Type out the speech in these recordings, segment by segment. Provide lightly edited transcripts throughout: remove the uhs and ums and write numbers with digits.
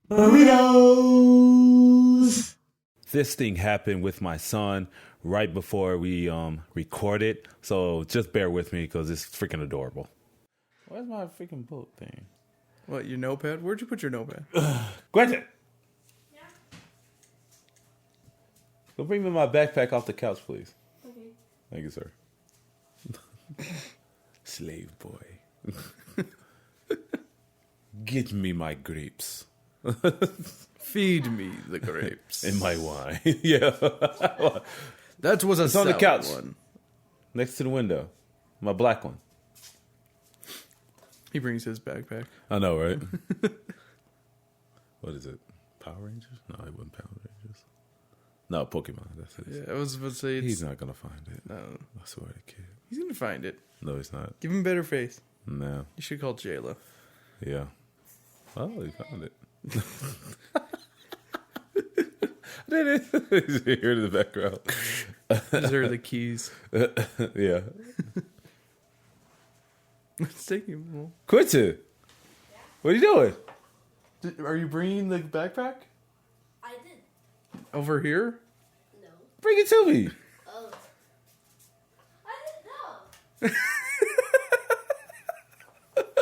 Burritos. This thing happened with my son right before we recorded, so just bear with me because it's freaking adorable. Where's my freaking book thing? What, your notepad? Where'd you put your notepad? Quentin! Yeah? Go bring me my backpack off the couch, please. Okay. Thank you, sir. Slave boy. Get me my grapes. Feed me the grapes. And my wine. Yeah. That was It's on the couch. One. Next to the window. My black one. He brings his backpack. I know, right? What is it? Power Rangers? No, it wasn't Power Rangers. No, Pokemon. That's it. Yeah, I was about to say he's not going to find it. No. I swear to kid. He's going to find it. No, he's not. Give him a better face. No. You should call Jayla. Yeah. Oh, he found it. He's here in the background. These are the keys. Yeah. Let's take him. Quentin, what are you doing? Are you bringing the backpack? I did. Over here? No. Bring it to me. Oh. I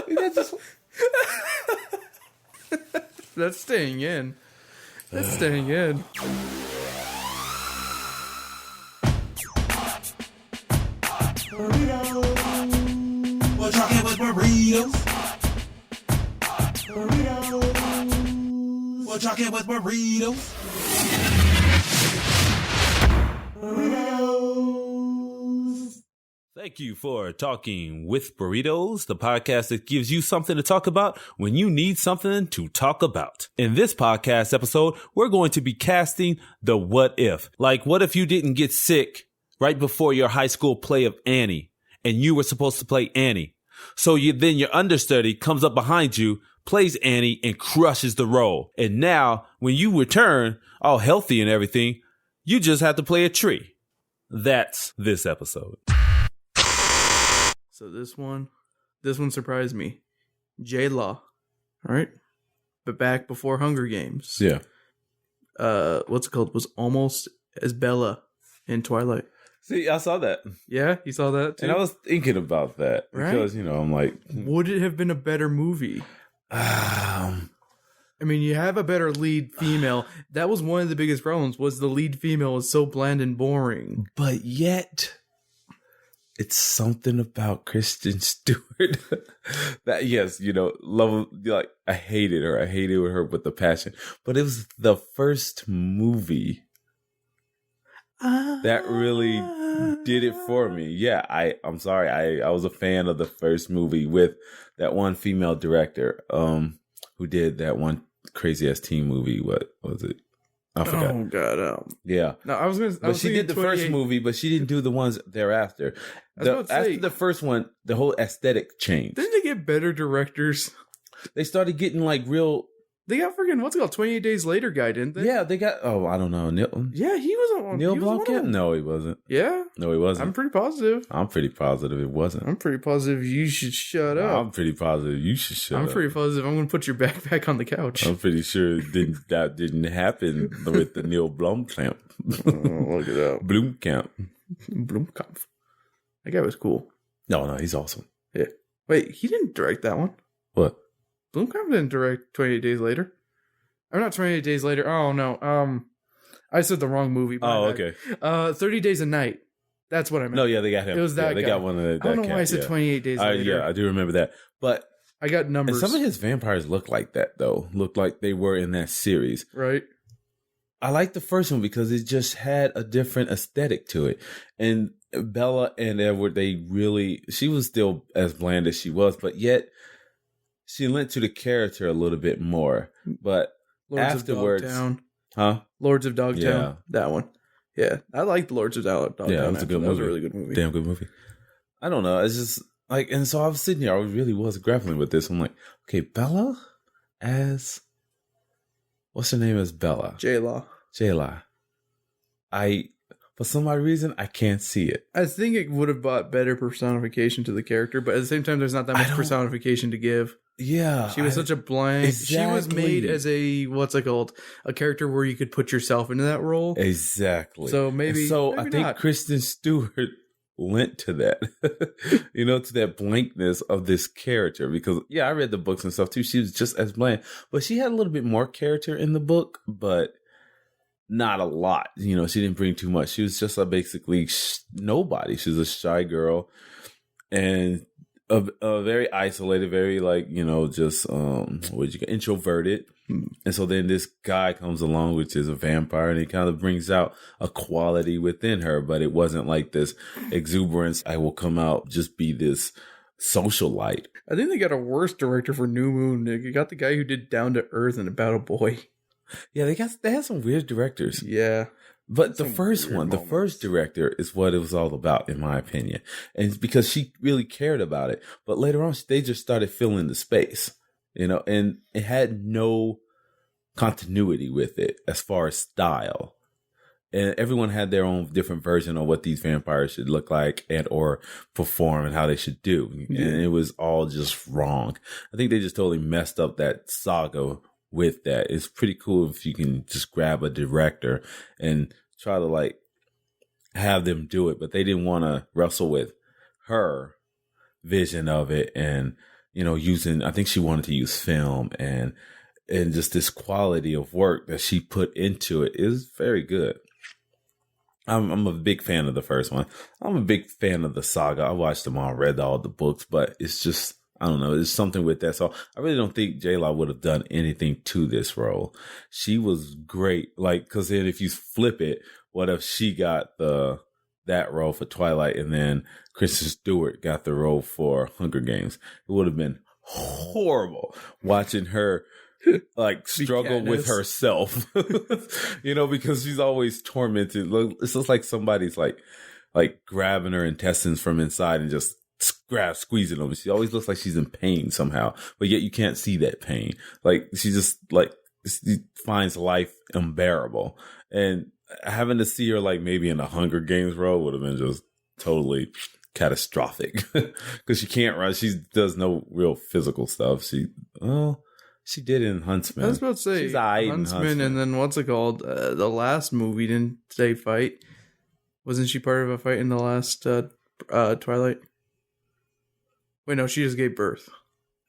didn't know. That's staying in. That's staying in. Burritos. We're talking with burritos. Burritos. We're talking with burritos. Burritos. Thank you for talking with Burritos, the podcast that gives you something to talk about when you need something to talk about. In this podcast episode, we're going to be casting the what if. Like, what if you didn't get sick right before your high school play of Annie and you were supposed to play Annie? So then your understudy comes up behind you, plays Annie and crushes the role. And now when you return all healthy and everything, you just have to play a tree. That's this episode. So this one surprised me. J-Law, right? But back before Hunger Games. Yeah. What's it called? Was almost as Bella in Twilight. See, I saw that. Yeah, you saw that too? And I was thinking about that. Right? Because, I'm like... Would it have been a better movie? I mean, you have a better lead female. That was one of the biggest problems, was the lead female was so bland and boring. But yet... It's something about Kristen Stewart that, yes, love, like, I hated her. I hated her with a passion. But it was the first movie that really did it for me. Yeah, I'm sorry. I was a fan of the first movie with that one female director who did that one crazy-ass teen movie. What was it? I forgot. Oh, God. Yeah. No, I was going to... But she did the first movie, but she didn't do the ones thereafter. After the first one, the whole aesthetic changed. Didn't they get better directors? They started getting like real... They got freaking, what's it called, 28 Days Later guy, didn't they? Yeah, they got... Oh, I don't know. Yeah, he was on... Neil Blomkamp? No, he wasn't. Yeah? No, he wasn't. I'm pretty positive. I'm pretty positive it wasn't. I'm pretty positive you should shut up. I'm pretty positive you should shut up. I'm pretty positive I'm going to put your backpack on the couch. I'm pretty sure that didn't happen with the Neil Blomkamp. Look it up. Blomkamp. Blomkamp. That guy was cool. No, he's awesome. Yeah. Wait, he didn't direct that one. What? Blomkamp didn't direct 28 Days Later. Or not 28 Days Later. Oh, no. I said the wrong movie. Oh, okay. 30 Days a Night. That's what I meant. No, yeah, they got him. It was that they guy. got one of that. I don't know why I said 28 Days Later. Yeah, I do remember that. But I got numbers. And some of his vampires look like that, though. Look like they were in that series. Right. I like the first one because it just had a different aesthetic to it. And Bella and Edward, she was still as bland as she was, but yet she lent to the character a little bit more. But Lords afterwards, of Dogtown. Huh? Lords of Dogtown. Yeah. That one. Yeah. I liked Lords of Dogtown. Yeah, that was a good movie. That was a really good movie. Damn good movie. I don't know. It's just like, and so I was sitting here, I really was grappling with this. I'm like, okay, Bella as, what's her name as Bella? J-Law. For some odd reason, I can't see it. I think it would have brought better personification to the character, but at the same time, there's not that much personification to give. Yeah. She was such a blank. She was made Exactly. as a, what's it called? A character where you could put yourself into that role. Exactly. So maybe. And so maybe I think not. Kristen Stewart lent to that, to that blankness of this character. Because, I read the books and stuff too. She was just as blank, but she had a little bit more character in the book, but not a lot. She didn't bring too much. She was just basically nobody. She was a shy girl and a very isolated, very just introverted. And so then this guy comes along, which is a vampire, and he kind of brings out a quality within her, but it wasn't like this exuberance. I will come out, just be this socialite. I think they got a worse director for New Moon, Nick. You got the guy who did Down to Earth and About a Boy. Yeah, they had some weird directors. Yeah. But the Some first weird one, the moments. first director is what it was all about, in my opinion. And it's because she really cared about it. But later on, they just started filling the space, and it had no continuity with it as far as style. And everyone had their own different version of what these vampires should look like and or perform and how they should do. Yeah. And it was all just wrong. I think they just totally messed up that saga with that. It's pretty cool if you can just grab a director and try to have them do it, but they didn't want to wrestle with her vision of it and I think she wanted to use film and just this quality of work that she put into it is very good. I'm a big fan of the first one. I'm a big fan of the saga. I watched them all, read all the books, but it's just, I don't know. There's something with that. So I really don't think J-Law would have done anything to this role. She was great. Cause then if you flip it, what if she got that role for Twilight and then Kristen Stewart got the role for Hunger Games? It would have been horrible watching her struggle with herself, because she's always tormented. It's just like somebody's grabbing her intestines from inside and just squeezing them. She always looks like she's in pain somehow, but yet you can't see that pain. She just finds life unbearable, and having to see her maybe in a Hunger Games role would have been just totally catastrophic because she can't run. She does no real physical stuff. She did in Huntsman. I was about to say She's aight in Huntsman, and then what's it called? The last movie didn't say fight. Wasn't she part of a fight in the last Twilight? Wait, no, she just gave birth.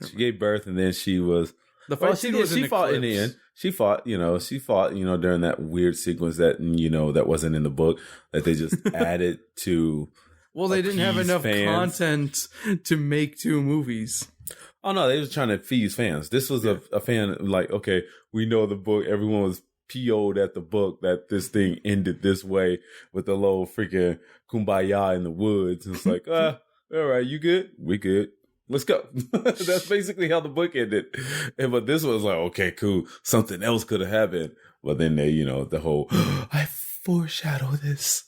She gave birth, and then she was. The fight scene was she fought in the end. She fought, during that weird sequence that, that wasn't in the book that they just added to. Well, they didn't have appease enough fans. content to make 2 movies. Oh no, they was trying to appease fans. This was a fan okay, we know the book. Everyone was PO'd at the book that this thing ended this way with the little freaking kumbaya in the woods. And it's all right, you good? We good. Let's go. That's basically how the book ended. But this was okay, cool. Something else could have happened. But then they, the whole, I foreshadow this.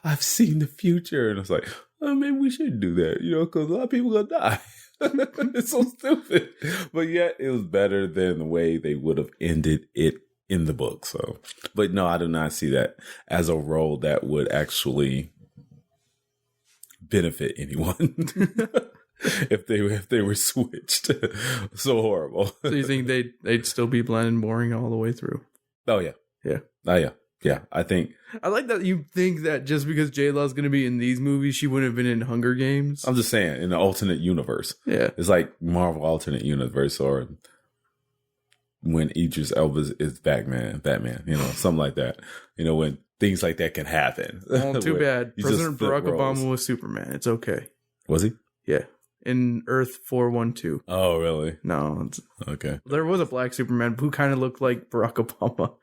I've seen the future. And it's maybe we shouldn't do that, because a lot of people are going to die. It's so stupid. But yet it was better than the way they would have ended it in the book. So, but no, I do not see that as a role that would actually benefit anyone. If they were switched. So horrible. So you think they'd still be bland and boring all the way through? Oh yeah. Yeah. Oh yeah. Yeah. I think I like that you think that just because J-Law's going to be in these movies, she wouldn't have been in Hunger Games. I'm just saying in the alternate universe. Yeah. It's like Marvel alternate universe, or when Idris Elba is Batman, something like that. When things like that can happen. Well, too bad. You just President flip Barack roles. Obama was Superman. It's okay. Was he? Yeah. In Earth 412. Oh, really? No. Okay. There was a black Superman who kind of looked like Barack Obama.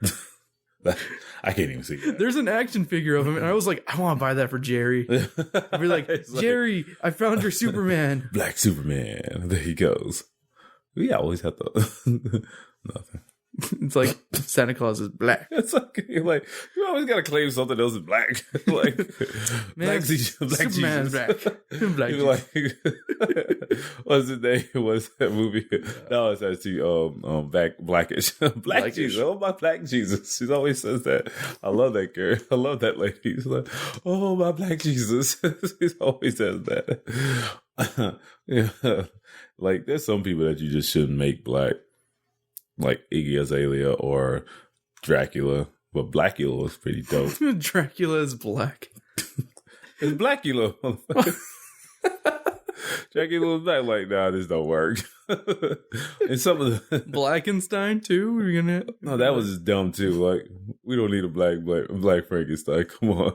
I can't even see that. There's an action figure of him, and I was like, I want to buy that for Jerry. I'd be like, Jerry, I found your Superman. Black Superman. There he goes. We always have to. Nothing. It's like Santa Claus is black. It's you always gotta claim something else is black. Man, Black Superman's Jesus. black. Black You're Jesus. what's his name? What's that movie? No, it's actually Blackish. Black Blackish. Jesus. Oh, my Black Jesus. She always says that. I love that girl. I love that lady. She's like, oh, my Black Jesus. She always says that. Yeah. Like, there's some people that you just shouldn't make black, like Iggy Azalea or Dracula. But Blackula was pretty dope. Dracula is black. It's Blackula. Dracula was black. Like, nah, this don't work. And some of the Blackenstein too. We're gonna. no, that was just dumb too. Like, we don't need a black Frankenstein. Come on,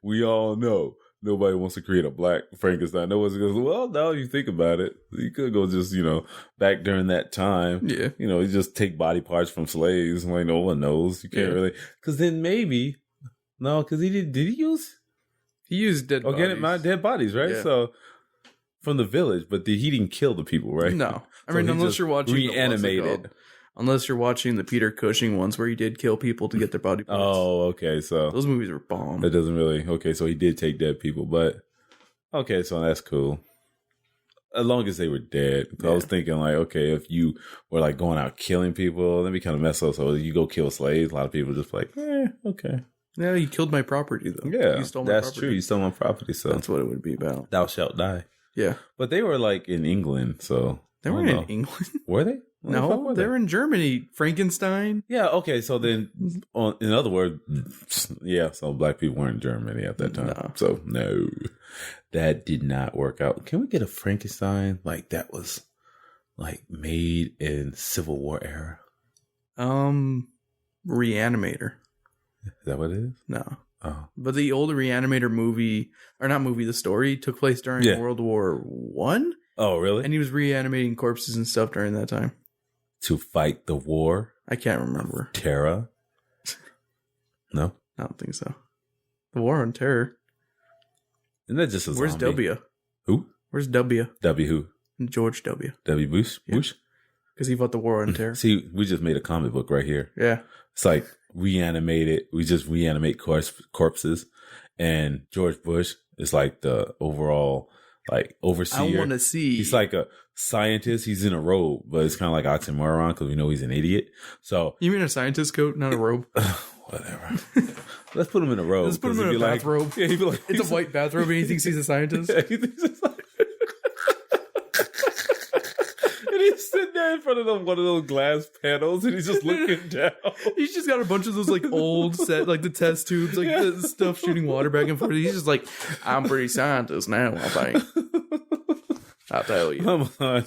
we all know nobody wants to create a black Frankenstein. No one's goes, well, now you think about it, you could go just back during that time. Yeah. You just take body parts from slaves. Like, no one knows. You can't really, because then maybe no, because he did he use dead bodies. dead bodies, right? Yeah. So from the village, but he didn't kill the people, right? No, I So mean, he unless just you're watching reanimated. Unless you're watching the Peter Cushing ones where he did kill people to get their body parts. Oh, okay. So Those movies were bomb. that doesn't really okay. So he did take dead people, but okay, so that's cool. As long as they were dead. I was thinking like, okay, if you were like going out killing people, that'd be kind of messed up. So you go kill slaves. A lot of people just like, okay, Yeah, you killed my property though. yeah, You stole my that's property. true. You stole my property, so That's what it would be about. thou shalt die. Yeah. But they were like in England, so They I weren't don't in know. England. Were they? Where the fuck No, were they were in Germany. Frankenstein. Yeah, okay, so then, in other words, yeah, so black people weren't in Germany at that time. No. So, no, that did not work out. Can we get a Frankenstein like that was like made in Civil War era? Reanimator. Is that what it is? No. Oh, But the old Reanimator movie, or not movie, the story took place during Yeah. World War One, oh, really? and he was reanimating corpses and stuff during that time. To fight the war, I can't remember. terror? No, I don't think so. The War on Terror. isn't that just a Where's zombie? W? Who? Where's W? W who? George W. W Bush? Yeah. Bush? Because he fought the War on Terror. See, we just made a comic book right here. Yeah. It's like reanimated. We just reanimate corpses, and George Bush is like the overall like overseer. I want to see. He's like a scientist. He's in a robe, but it's kind of like oxymoron because we know he's an idiot. So You mean a scientist coat, not a robe? whatever. Let's put him in a robe. Let's put him 'cause in he'd a be like- bathrobe. Yeah, he'd be like, It's a white bathrobe, and he thinks he's a scientist. Yeah, he thinks it's like. And he's sitting there in front of one of those glass panels, and he's just looking down. He's just got a bunch of those like old set, like the test tubes, like the stuff shooting water back and forth. He's just like, I'm pretty scientist now, I think. I'll tell you. Come on,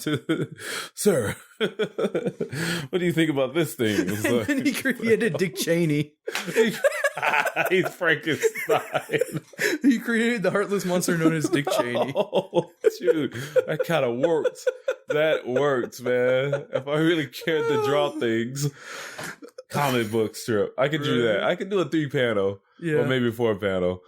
sir. What do you think about this thing? It's And like- then he created Dick Cheney. He's Frankenstein. He created the heartless monster known as Dick Cheney. Oh, dude, that kind of works. That works, man. If I really cared to draw things, comic book strip, I could do that. I could do a 3-panel, Yeah. or maybe 4-panel.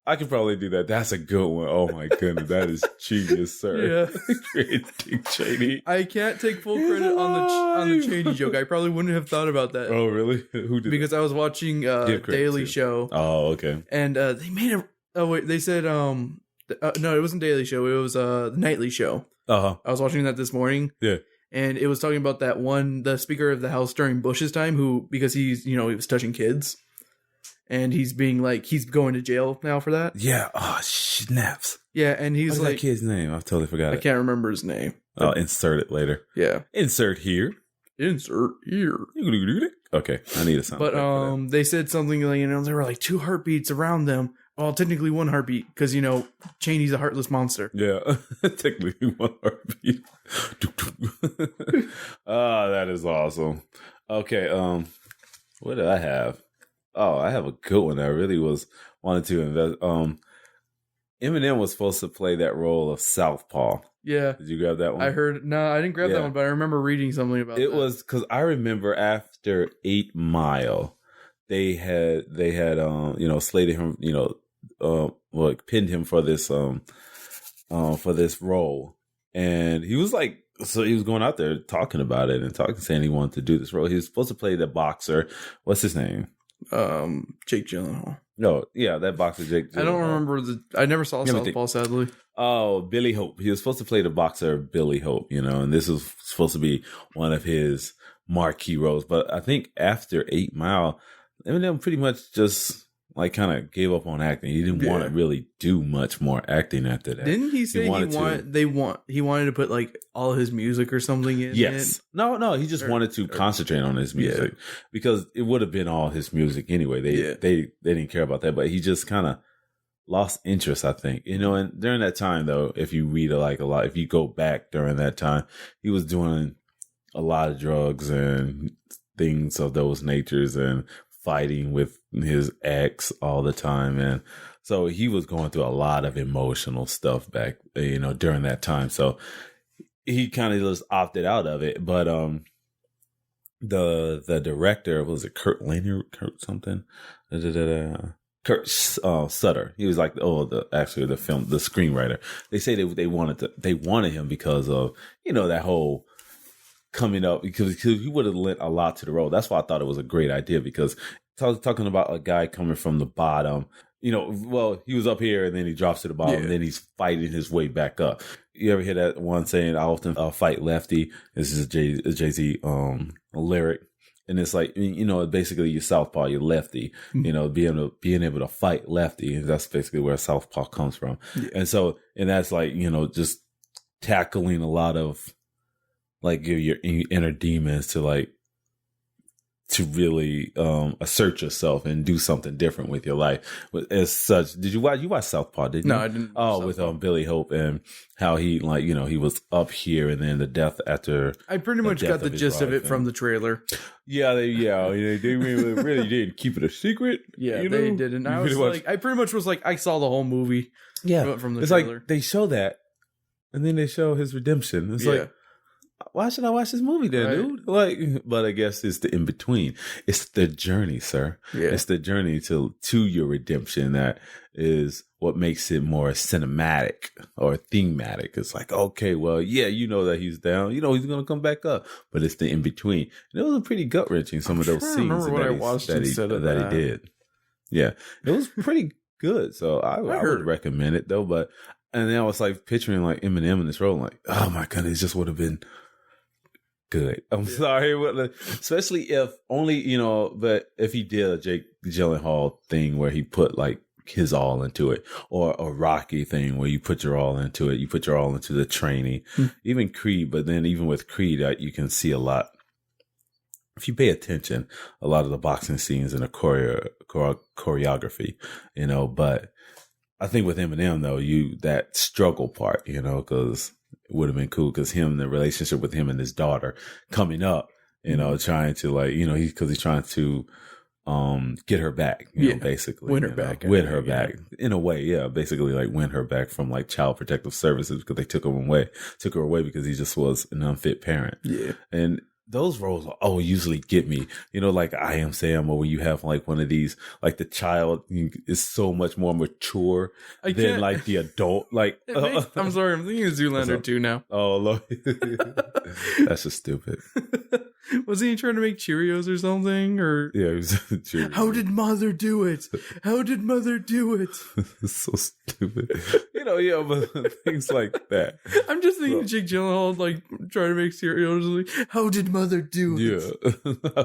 I could probably do that. That's a good one. Oh my goodness, that is genius, sir. Yeah. Created Dick Cheney. I can't take full credit on the Cheney joke. I probably wouldn't have thought about that Oh, really? Who did? because I was watching Give credit Daily to. Show, Oh, okay. and they made a. Oh wait, they said no, it wasn't Daily Show. It was the Nightly Show. Uh-huh. I was watching that this morning. Yeah. And it was talking about that one, the Speaker of the House during Bush's time, who, because he's, he was touching kids. And he's being like, he's going to jail now for that. Yeah. Oh, snaps. Yeah, and he's What's like, that kid's name? I totally forgot I it. can't remember his name. I'll insert it later. Yeah. Insert here. Insert here. Okay, I need a sound. But effect for that. they said something like, there were like 2 heartbeats around them. Well, technically 1 heartbeat, because, Cheney's a heartless monster. Yeah, technically 1 heartbeat. That is awesome. Okay, what did I have? Oh, I have a good one. I really wanted to invest. Eminem was supposed to play that role of Southpaw. Yeah. Did you grab that one? I heard, no, I didn't grab that Yeah. one, but I remember reading something about It that. was because I remember after 8 Mile, they had slated him, pinned him for this role, and he was like, so he was going out there talking about it and saying he wanted to do this role. He was supposed to play the boxer. What's his name? Jake Gyllenhaal. No, yeah, that boxer Jake. I don't Gyllenhaal. remember I never saw Let me Southpaw, sadly. Oh, Billy Hope. He was supposed to play the boxer Billy Hope, and this was supposed to be one of his marquee roles. But I think after 8 Mile, Eminem pretty much just like kind of gave up on acting. He didn't want to really do much more acting after that. Didn't he say he wanted to put like all his music or something in Yes. it? No, he just wanted to concentrate on his music because it would have been all his music anyway. They didn't care about that, but he just kind of lost interest, I think. You know, and during that time though, if you read if you go back during that time, he was doing a lot of drugs and things of those natures and fighting with his ex all the time. And so he was going through a lot of emotional stuff back, you know, during that time. So he kind of just opted out of it. But the director, was it Kurt something? Kurt Sutter. He was like, the screenwriter. They say they wanted him because of, you know, that whole coming up, because he would have lent a lot to the role. That's why I thought it was a great idea, because talking about a guy coming from the bottom, you know, well, he was up here and then he drops to the bottom and then he's fighting his way back up. You ever hear that one saying, I often fight lefty? This is a Jay-Z lyric. And it's like, you know, basically you're southpaw, you're lefty, you know, being able to fight lefty. And that's basically where southpaw comes from. Yeah. And that's like, you know, just tackling a lot of like your inner demons to really assert yourself and do something different with your life. As such, did you watch Southpaw? Didn't you? No, I didn't. Oh, with Billy Hope and how he, like, you know, he was up here and then the death after. I pretty much got the gist of it from the trailer. Yeah, they really did keep it a secret. Yeah, they didn't. I pretty much was like, I saw the whole movie. Yeah, from the it's trailer. like they show that, and then they show his redemption. It's like, why should I watch this movie then, dude? Like, but I guess it's the in between. It's the journey, sir. Yeah. It's the journey to your redemption that is what makes it more cinematic or thematic. It's like, okay, well, yeah, you know that he's down. You know he's going to come back up. But it's the in between. And it was a pretty gut wrenching, some of those scenes that he did. Yeah, it was pretty good. So I would recommend it though. But and then I was like picturing like Eminem in this role, like, oh my goodness, it just would have been good. I'm sorry, especially if only, you know, but if he did a Jake Gyllenhaal thing where he put like his all into it, or a Rocky thing where you put your all into it, you put your all into the training, even Creed. But then even with Creed, you can see a lot. If you pay attention, a lot of the boxing scenes and the choreography, you know. But I think with Eminem though, that struggle part, you know, because it would have been cool because the relationship with him and his daughter coming up, you know, trying to like, you know, he's trying to get her back, you know, basically win her back in a way. Yeah. Basically like win her back from like Child Protective Services because they took her away because he just was an unfit parent. Yeah. And those roles usually get me, you know, like I Am Sam, or where you have like one of these, like the child is so much more mature than like the adult. Like, I'm sorry, I'm thinking of Zoolander 2 now. Oh, Lord. That's just stupid. Wasn't he trying to make Cheerios or something? Or yeah, he was Cheerios. How did mother do it? How did mother do it? It's so stupid. You know, yeah, but things like that. I'm just thinking Jake Gyllenhaal like trying to make Cheerios. Like, how did mother do it? Yeah.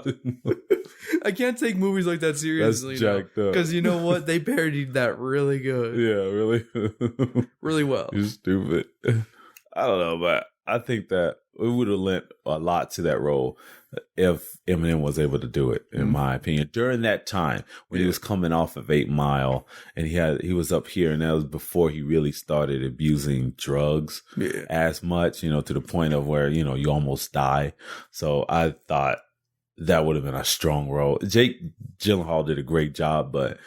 I can't take movies like that seriously. That's jacked up. Because you know what? They parodied that really good. Yeah, really. Really well. You're stupid. I don't know, but I think that it would have lent a lot to that role if Eminem was able to do it, in my opinion. During that time when he was coming off of 8 Mile and he was up here, and that was before he really started abusing drugs as much, you know, to the point of where, you know, you almost die. So I thought that would have been a strong role. Jake Gyllenhaal did a great job, but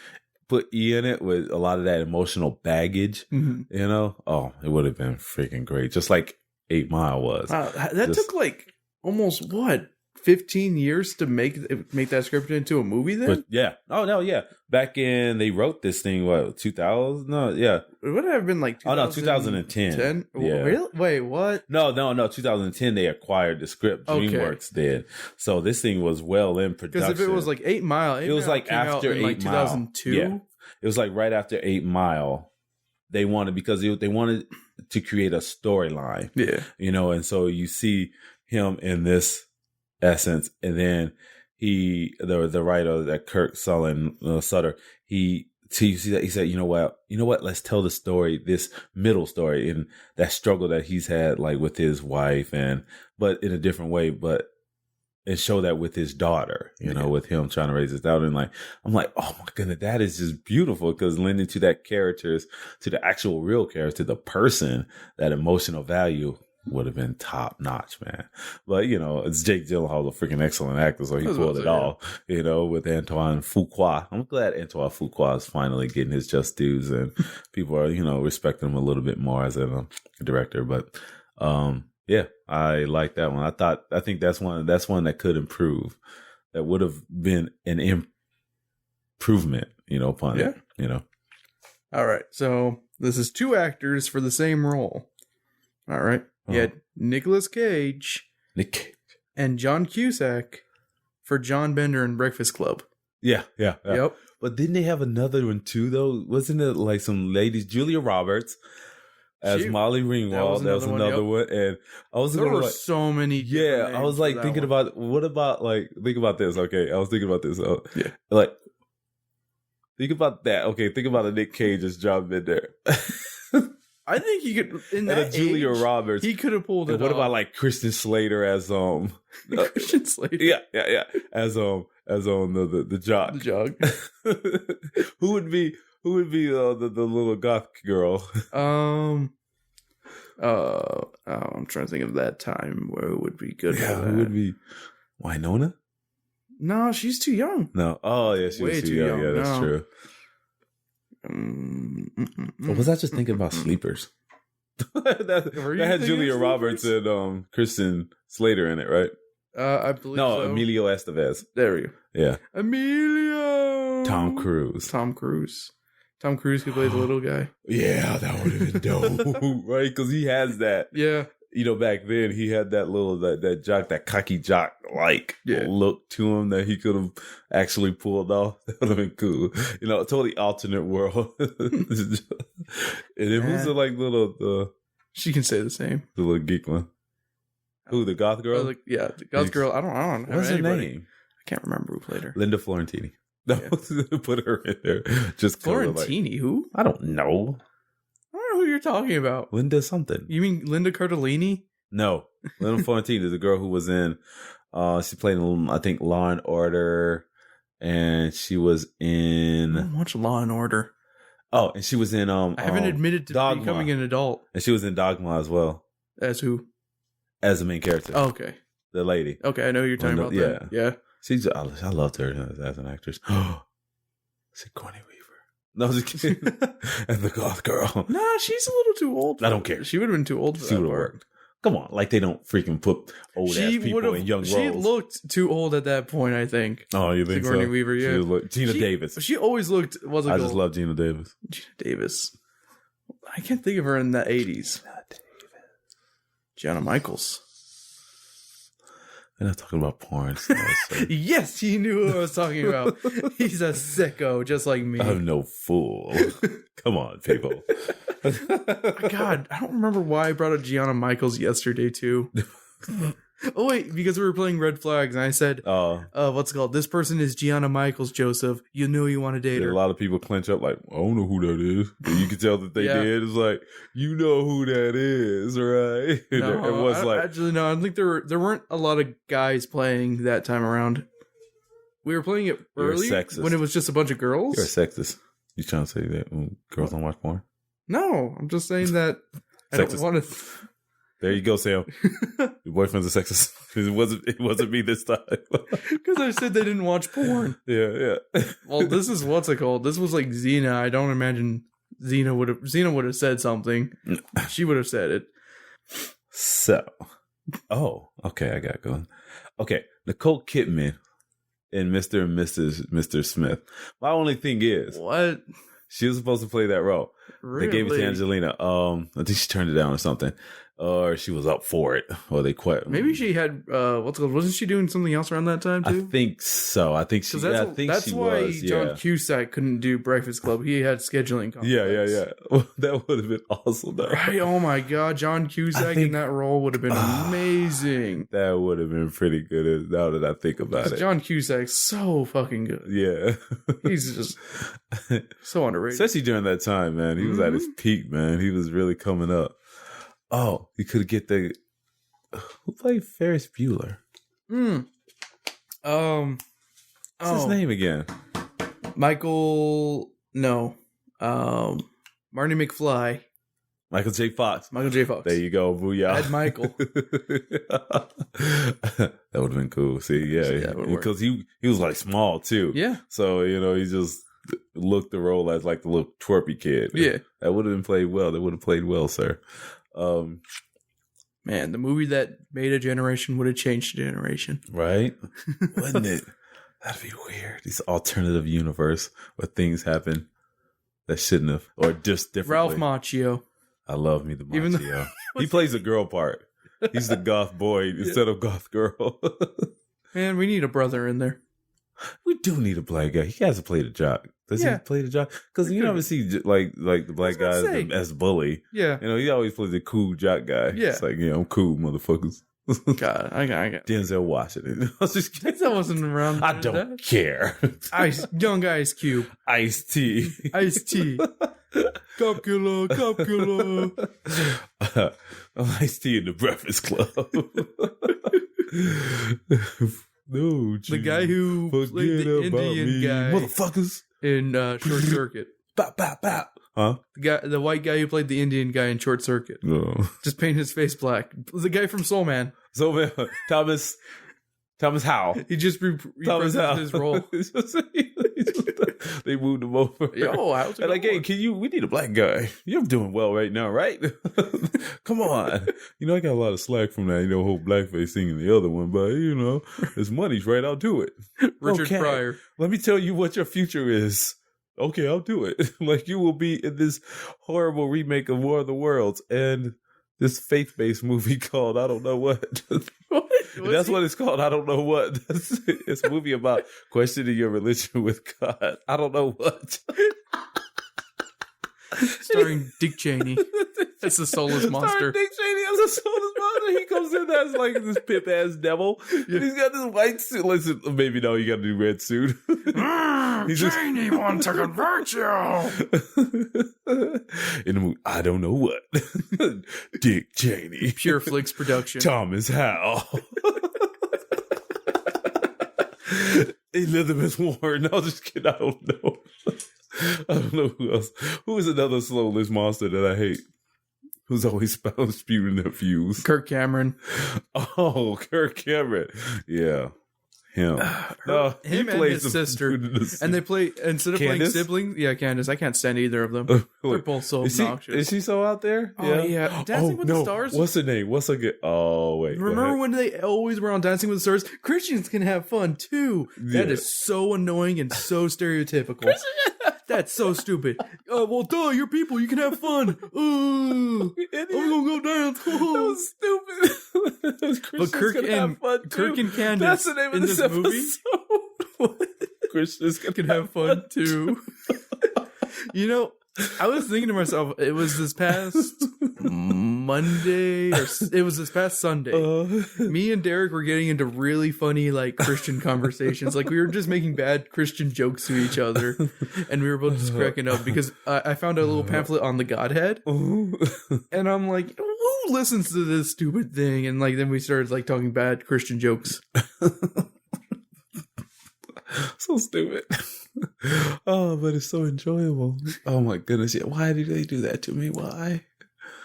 put E in it with a lot of that emotional baggage, you know, it would have been freaking great. Just like 8 Mile was. That took like almost 15 years to make that script into a movie then? But yeah. Oh, no, yeah. Back in, they wrote this thing, 2000? No, yeah. It would have been like 2010. 10? Yeah. Really? Wait, what? No. 2010, they acquired the script. DreamWorks did. So this thing was well in production. Because if it was like 8 Mile, it was like after 8 Mile. 2002? Yeah. It was like right after 8 Mile. They wanted to create a storyline. Yeah. You know, and so you see him in this essence, and then the writer, that Kirk Sutter, he said, you know what, let's tell the story, this middle story, and that struggle that he's had, like, with his wife, but in a different way, and show that with his daughter, with him trying to raise his daughter. And like, I'm like, oh my goodness, that is just beautiful, because lending to that characters, to the actual real character, the person, that emotional value would have been top notch, man. But it's Jake Gyllenhaal, a freaking excellent actor, so he pulled it off. With Antoine Fuqua. I'm glad Antoine Fuqua is finally getting his just dues, and people are respecting him a little bit more as a director. But yeah, I like that one. I think that's one that could improve. That would have been an improvement, upon it. All right, so this is 2 actors for the same role. All right. You had Nick Cage and John Cusack for John Bender in Breakfast Club. Yeah. Yep. But didn't they have another one too, though? Wasn't it like some ladies, Julia Roberts as Molly Ringwald? That was another one. And I was there were so many. Yeah, I was like thinking about, what about, like, think about this. Okay, I was thinking about this. Like, think about that. Okay, think about a Nick Cage as John Bender. I think he could, in that Julia Roberts, he could have pulled it off. What about like Kristen Slater as Kristen Slater? Yeah, as the jock. The jock. Who would be the little goth girl? I'm trying to think of that time where it would be good. Yeah, who would be Winona? No, she's too young. No, oh yeah, she was too young. Yeah, that's true. Or was I just thinking about Sleepers? that had Julia Roberts and Kristen Slater in it, right? I believe so. Emilio Estevez. There we go. Yeah. Emilio! Tom Cruise could play the little guy. Yeah, that would have been dope. Right? Because he has that. Yeah. Back then he had that little, that jock, that cocky jock look to him that he could have actually pulled off. That would have been cool. A totally alternate world. And it was little, she can say the same. The little geek one. Who, the goth girl? The goth girl. I don't know. What's her name? I can't remember who played her. Linda Florentini. No, put her in there. Just Florentini, who? I don't know. I don't know who you're talking about. Linda something. You mean Linda Cardellini? No. Linda Florentini is the girl who was in, she played in, I think, Law and Order, and she was in... I don't watch Law and Order. Oh, and she was in... I haven't admitted to Dogma. Becoming an adult. And she was in Dogma as well. As who? As the main character. Oh, okay. The lady. Okay, I know who you're talking about. Yeah. I loved her as an actress. Sigourney Weaver. No, I was just kidding. And the goth girl. No, she's a little too old. I don't care. She would have been too old for that part. Worked. Come on, like they don't freaking put old ass people in young roles. She looked too old at that point, I think. Oh, you think Sigourney Weaver, yeah. Gina Davis. She always looked. I just love Gina Davis. Gina Davis. I can't think of her in the 80s. Gianna Michaels. They're not talking about porn. Yes, he knew what I was talking about. He's a sicko, just like me. I'm no fool. Come on, people. God, I don't remember why I brought up Gianna Michaels yesterday, too. Oh, wait, because we were playing Red Flags, and I said, what's it called? This person is Gianna Michaels, Joseph. You know you want to date her. A lot of people clench up like, I don't know who that is. But you can tell that they did. It's like, you know who that is, right? No, it was actually, no, I don't think there weren't a lot of guys playing that time around. We were playing it early when it was just a bunch of girls. You're a sexist. You trying to say that girls don't watch porn? No, I'm just saying that I don't want to... There you go, Sam. Your boyfriend's a sexist. It wasn't me this time. Because I said they didn't watch porn. Yeah. Well, this is what's it called? This was like Xena. I don't imagine Xena would have said something. She would have said it. So, okay, I got going. Okay, Nicole Kidman and Mr. and Mr. Smith. My only thing is, what? She was supposed to play that role. Really? They gave it to Angelina. I think she turned it down or something. or she was up for it, or they quit. Maybe she had what's it called? Wasn't she doing something else around that time too? I think so. I think she. That's, I think that's she why was. John Yeah. Cusack couldn't do Breakfast Club. He had scheduling conflicts. Yeah. Well, that would have been awesome, though. Right? Oh my God, John Cusack in that role would have been amazing. That would have been pretty good. Now that I think about it, John Cusack's so fucking good. yeah, He's just so underrated. especially during that time, man. He was at his peak, man. He was really coming up. Oh, he could get the who played Ferris Bueller? What's his name again? Michael. No. Marty McFly. Michael J. Fox. Michael J. Fox. There you go, booyah. Ed Michael. That would have been cool. See, yeah, because he was like small too. Yeah. So he just looked the role as like the little twerpy kid. Yeah. That would have been played well. That would have played well, sir. Man, the movie that made a generation would have changed a generation. Right? Wouldn't it? That'd be weird. This alternative universe where things happen that shouldn't have, or just differently. Ralph Macchio. I love me the Macchio. Even though- He plays a girl part. He's the goth boy instead of goth girl. Man, we need a brother in there. We do need a black guy. He has to play the jock. Does he play the jock? Because you never see like the black guys as bully. Yeah. He always plays the cool jock guy. Yeah. It's like, I'm cool, motherfuckers. God, I got Denzel Washington. I was just kidding. That wasn't around. I don't care. Young Ice Cube. Ice-T. Ice-T. Cop killer. Ice-T in the Breakfast Club. No, The guy who played the Indian guy motherfuckers, in Short Circuit. Bop, bop, bop. Huh? The white guy who played the Indian guy in Short Circuit. No. Just paint his face black. The guy from Soul Man. So man, Thomas Howell. He just Thomas Howell. reprised his role. They moved him over. Yo, how's it and like, going? hey, we need a black guy. You're doing well right now, right? Come on. I got a lot of slack from that, whole blackface thing in the other one, but his money's right, I'll do it. Richard Pryor. Let me tell you what your future is. Okay, I'll do it. Like, you will be in this horrible remake of War of the Worlds and this faith-based movie called I don't know what. That's what it's called. I don't know what. It's a movie about questioning your religion with God. I don't know what. Starring Dick Cheney. That's the soulless monster. Starring Dick Cheney as a soulless monster. He comes in as like this pimp-ass devil. And he's got this white suit. Listen, maybe no, you got to do red suit. He's Cheney wants to convert you. In the movie, I don't know what. Dick Cheney. Pure Flix production. Thomas Howell. Elizabeth Warren. No, just kidding. I don't know. I don't know who else. Who is another soulless monster that I hate? Who's always spewing their views? Kirk Cameron. Oh, Kirk Cameron. Yeah. Him. Him and his sister. And they play, instead of playing siblings, Candace, I can't stand either of them. They're both so obnoxious. Is she so out there? Oh, yeah. Dancing with the Stars? What's her name? What's her good? Oh, wait. Remember when they always were on Dancing with the Stars? Christians can have fun too. Yeah. That is so annoying and so stereotypical. That's so stupid. Well, duh, you're people. You can have fun. Ooh, I'm gonna go dance. That was stupid. But Kirk and Candace, that's the name of this movie. Christians can have fun too. I was thinking to myself, it was this past Monday, or it was this past Sunday. Me and Derek were getting into really funny, Christian conversations. Like, we were just making bad Christian jokes to each other, and we were both just cracking up because I found a little pamphlet on the Godhead, and I'm like, who listens to this stupid thing? And then we started talking bad Christian jokes. So stupid. Oh, but it's so enjoyable. Oh my goodness. Yeah. Why did they do that to me? Why?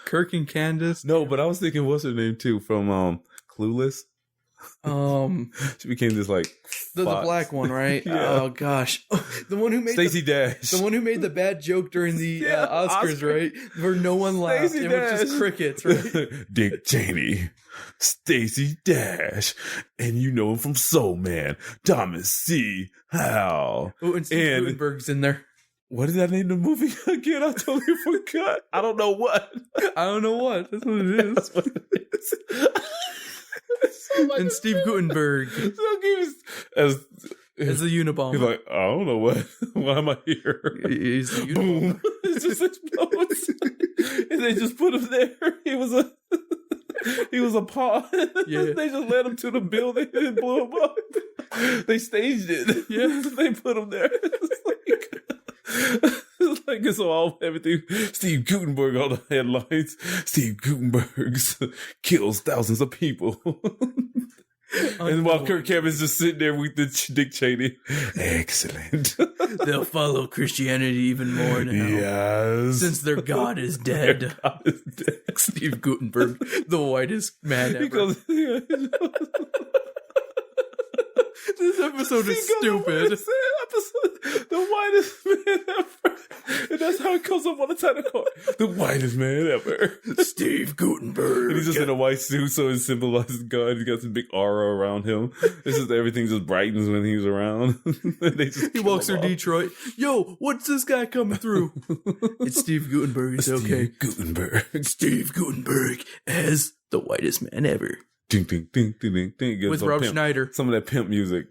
Kirk and Candace? No, but I was thinking, what's her name too from Clueless? She became this the black one, right? Yeah. Oh gosh, the one who made Stacey Dash, the one who made the bad joke during the Oscars, right? Where no one laughed. Stacey It Dash. was just crickets, right? Dick Cheney, Stacey Dash, and you know him from Soul Man, Thomas C. Howell. Oh, and Steve Gutenberg's in there. What did I name the movie again? I totally forgot. I don't know what. I don't know what. That's what it is. That's what it is. And Steve Gutenberg So he was, as the Unabomber. he's like, I don't know what. Why am I here? He's the Boom! Unabomber. It just explodes, and they just put him there. He was a pawn. Yeah. They just led him to the building and blew him up. They staged it. Yeah. They put him there. It's like it's all everything. Steve Gutenberg on the headlines. Steve Gutenberg kills thousands of people. And while Kirk Cameron's just sitting there with the Dick Cheney. Excellent. They'll follow Christianity even more now. Yes. Since their God is dead. Their God is dead. Steve Gutenberg, the whitest man ever. Because This episode is stupid. The whitest man ever. And that's how it comes up on the title card. The whitest man ever. Steve Gutenberg. And he's just in a white suit, so it symbolizes God. He's got some big aura around him. This is everything just brightens when he's around. He walks through Detroit. Yo, what's this guy coming through? It's Steve Gutenberg. It's okay. Gutenberg. Steve Gutenberg as the whitest man ever. Ding, ding, ding, ding, ding, ding. With Rob Schneider. Some of that pimp music.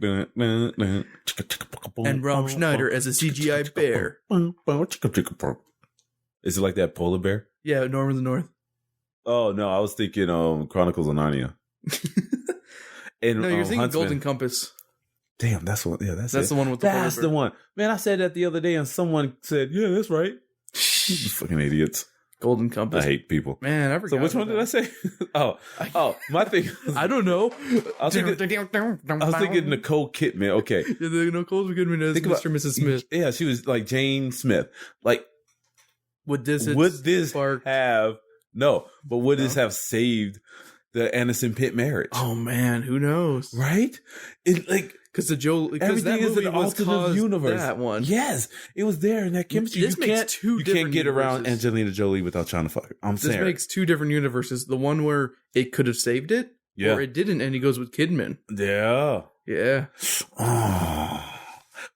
And Rob Schneider as a CGI bear. Is it like that polar bear? Yeah, Norm of the North. Oh, no, I was thinking Chronicles of Narnia. And, No, you're thinking Huntsman. Golden Compass. Damn, that's one. Yeah, that's the one with the polar That's bear. the one. Man, I said that the other day and someone said, yeah, that's right. You fucking idiots. Golden Compass. I hate people. Man, I forgot. So which one did I say? Oh, my thing. I don't know. I was thinking Nicole Kidman. Okay. Yeah, the Nicole Kidman as Think Mr. about- and Mrs. Smith. Yeah, she was like Jane Smith. Like, Would this spark have no? But would this have saved the Anderson Pitt marriage? Oh man, who knows? Right? It like Because everything is an alternate universe. That one. Yes, it was there in that chemistry. This makes two You different can't get around universes. Angelina Jolie without trying to fuck her. I'm This saying. makes two different universes. The one where it could have saved it, Yeah. or it didn't, and he goes with Kidman. Yeah. Yeah. Oh.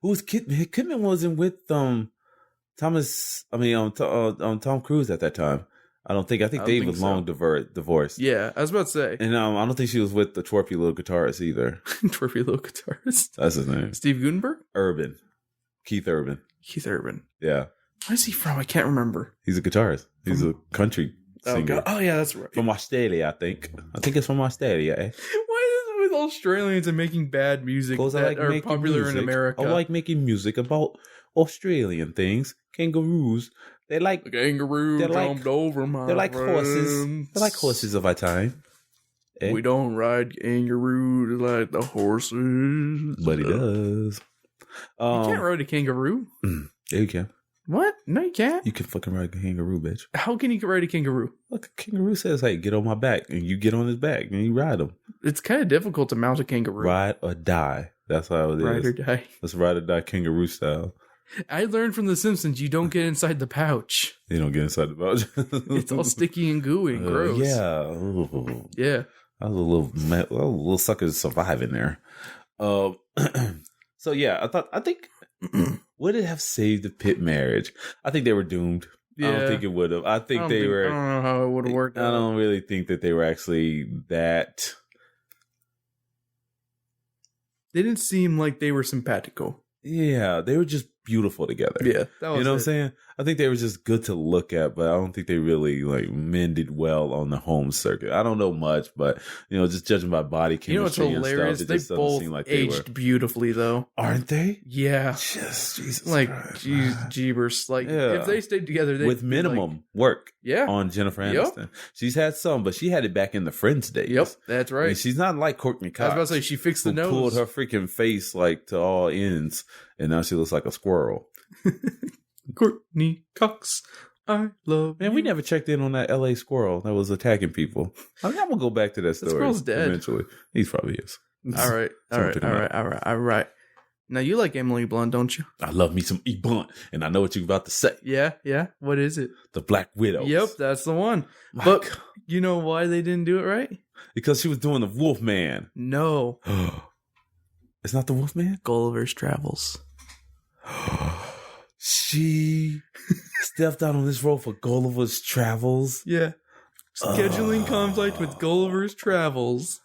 Who was Kidman? Kidman wasn't with Tom Cruise at that time. I think I they think was so. long divorced. Yeah, I was about to say. And I don't think she was with the twerpy little guitarist either. Trophy little guitarist. That's his name. Steve Gutenberg? Urban. Keith Urban. Keith Urban. Yeah. Where's he from? I can't remember. He's a guitarist. He's a country Oh, singer. God. Oh yeah, that's right. From Australia, I think. I think it's from Australia, eh? Why is it with Australians and making bad music Because I that like are making popular music. in America? I like making music about Australian things. Kangaroos. They like the kangaroo They're like- jumped over my They're like horses. friends. They're like horses of our time. Eh? We don't ride kangaroos like the horses. But he does. You can't ride a kangaroo. Yeah, you can. What? No, you can't. You can fucking ride a kangaroo, bitch. How can you ride a kangaroo? Look, a kangaroo says, hey, get on my back. And you get on his back and you ride him. It's kind of difficult to mount a kangaroo. Ride or die. That's how it is. Ride or die. Let's ride or die kangaroo style. I learned from The Simpsons you don't get inside the pouch. You don't get inside the pouch. It's all sticky and gooey and gross. Yeah. Ooh. Yeah. I was a little sucker surviving there. So yeah, I think would it have saved the Pitt marriage? I think they were doomed. Yeah. I don't think it would have. I think they were. I don't know how it would have worked I out. don't really think that they were actually that. They didn't seem like they were simpatico. Yeah, they were just beautiful together. Yeah. That was You know what I'm saying? I think they were just good to look at, but I don't think they really like mended well on the home circuit. I don't know much, but just judging by body chemistry You know what's and hilarious? stuff, it They just doesn't both seem like they aged were. beautifully, though. Aren't they? Yeah. Just Jesus Like, Christ, geez, man. jeebers. Like, Yeah. if they stayed together, they'd With be minimum like, work yeah. on Jennifer Yep. Aniston. She's had some, but she had it back in the Friends days. Yep, that's I mean, right. she's not like Courtney I was Cox. about to say, she fixed the who nose. pulled her freaking face like to all ends, and now she looks like a squirrel. Courtney Cox, I love Man, you. we never checked in on that LA squirrel that was attacking people. I'm gonna go back to that story. squirrel's dead. Eventually. He probably is. All right, all right, Something all right. Now, you like Emily Blunt, don't you? I love me some E Blunt, and I know what you're about to say. Yeah. What is it? The Black Widow. Yep, that's the one. My But God. you know why they didn't do it right? Because she was doing the Wolfman. No. It's not the Wolfman? Gulliver's Travels. She stepped out on this role for Gulliver's Travels. Yeah. Scheduling conflict with Gulliver's Travels.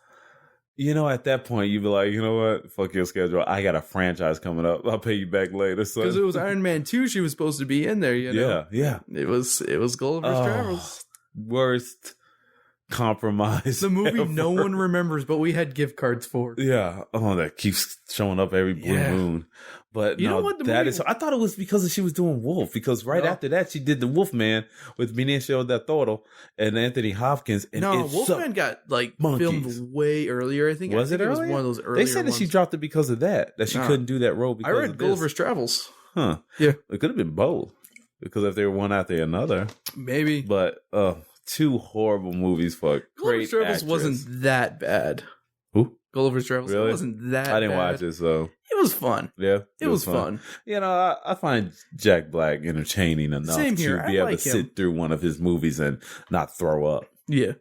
You know, at that point, you'd be like, you know what? Fuck your schedule. I got a franchise coming up. I'll pay you back later. Because it was Iron Man 2 she was supposed to be in there, you know? Yeah. It was Gulliver's Travels. Worst compromise. The movie ever. no one remembers, but we had gift cards for. Yeah. Oh, that keeps showing up every blue moon. But you know what? I thought it was because she was doing Wolf. Because after that, she did the Wolfman with Benicio del Toro and Anthony Hopkins. And Wolfman got filmed way earlier. I think. Was it earlier? It was one of those earlier. They said that she dropped it because of that. That she couldn't do that role. Because I read Gulliver's Travels. Huh? Yeah. It could have been both. Because if they were one after another, maybe. But two horrible movies for Gulliver's great Travels actress. wasn't that bad. Who? Gulliver's Travels. Really? It wasn't that bad. I didn't watch it, so. It was fun. Yeah. It was fun. You know, I find Jack Black entertaining enough Same here. to be able like to sit through one of his movies and not throw up. Yeah.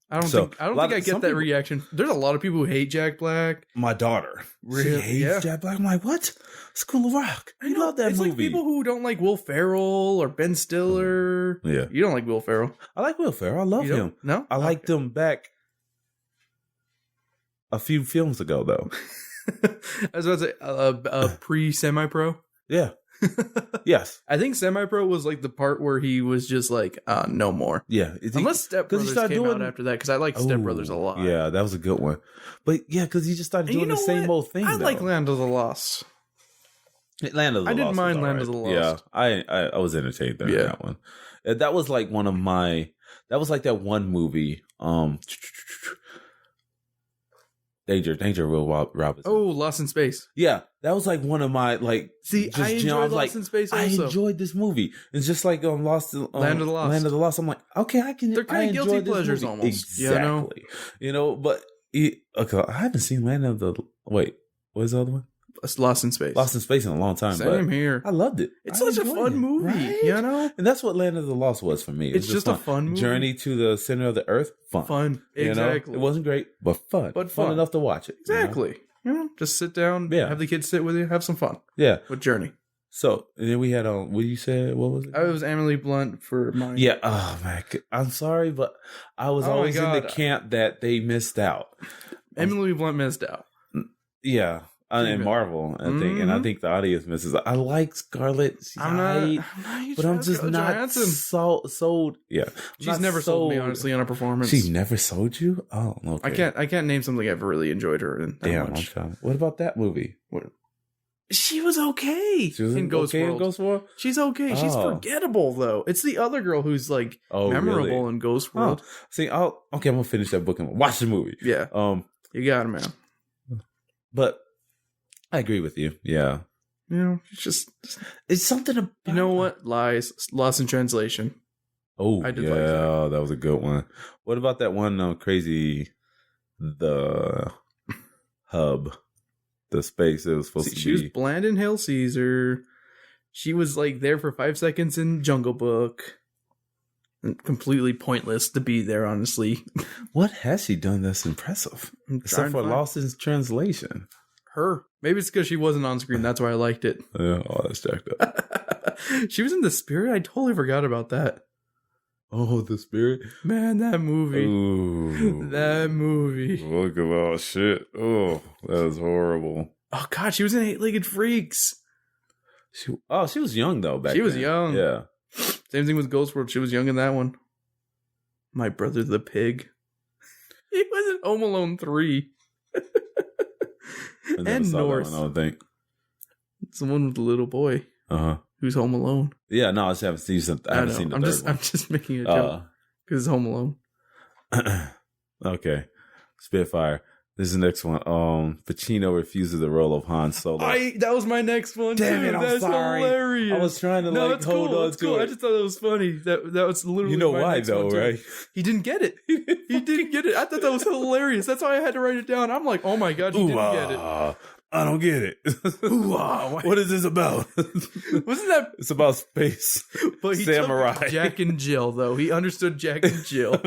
I don't think I get that reaction. There's a lot of people who hate Jack Black. My daughter. Really? She hates Jack Black. I'm like, what? School of Rock. I love that movie. It's like people who don't like Will Ferrell or Ben Stiller. Yeah. You don't like Will Ferrell. I like Will Ferrell. I love him. No? I liked him back a few films ago, though. I was about to say, pre-semi-pro. Yeah. Yes. I think semi-pro was like the part where he was just like, no more. Yeah. Unless Step Brothers came out after that, because I like Step Brothers a lot. Yeah, that was a good one. But yeah, because he just started doing the same old thing. I like Land of the Lost. Land of the Lost. I didn't mind Land of the Lost. Yeah, I was entertained there in that one. That was like one of my. That was like that one movie. Danger, Will Robinson. Oh, Lost in Space. Yeah, that was like one of my like. See, I enjoyed Lost in Space. Also, I enjoyed this movie. It's just like Land of the Lost. Land of the Lost. I'm like, okay, I can. They're kind of guilty pleasures almost. Exactly. You know, but okay, I haven't seen Land of the. Wait, what is the other one? Lost in Space. Lost in Space in a long time. Same here. I loved it. It's such a fun movie, right? you know? And that's what Land of the Lost was for me. It's just a fun movie. Journey to the center of the earth. Fun. Exactly. You know? It wasn't great, but fun. Fun enough to watch it. Exactly. You know? Just sit down, have the kids sit with you, have some fun. Yeah. With Journey. So, and then we had what you said, what was it? I was Emily Blunt for mine. Yeah. Oh, man. I'm sorry, but I was always in the camp that they missed out. Emily Blunt missed out. Yeah. And Marvel, I think, and I think the audience misses. I like Scarlett, but I'm just not sold. Yeah, she's never sold me honestly on a performance. She's never sold you. Oh, okay. I can't name something I've really enjoyed her in that much. What about that movie? She was okay. She was in Ghost World. She's okay. Oh. She's forgettable though. It's the other girl who's like memorable in Ghost World. See, okay, I'm gonna finish that book and watch the movie. Yeah. You got it, man. But I agree with you. Yeah. You know, it's something about. You know what? Lies. Lost in Translation. Oh, I did like that. That was a good one. What about that one crazy, the hub, the space it was supposed to be? She was bland in Hail Caesar. She was like there for 5 seconds in Jungle Book. And completely pointless to be there, honestly. What has she done that's impressive? Except for Lost in Translation. Her. Maybe it's because she wasn't on screen. That's why I liked it. Yeah. Oh, that's jacked up. She was in The Spirit. I totally forgot about that. Oh, The Spirit? Man, that movie. Ooh. That movie. Look at all shit. Oh, that was horrible. Oh, God. She was in Eight-Legged Freaks. She was young, though, back then. She was young. Yeah. Same thing with Ghost World. She was young in that one. My Brother the Pig. He was in Home Alone 3. And North. I don't think it's the one with the little boy. Who's home alone. Yeah, no, I just haven't seen something. I haven't seen the third one. I'm just making a joke because it's Home Alone. Okay, Spitfire. This is the next one. Pacino refuses the role of Han Solo. That was my next one. Damn too. it! I'm sorry. Hilarious. I was trying to hold on to it. I just thought it was funny. That was literally. You know my why next though, one, right? He didn't get it. He didn't get it. I thought that was hilarious. That's why I had to write it down. I'm like, oh my god, he didn't get it. I don't get it. What is this about? Wasn't that? It's about space. But he samurai. took Jack and Jill though. He understood Jack and Jill.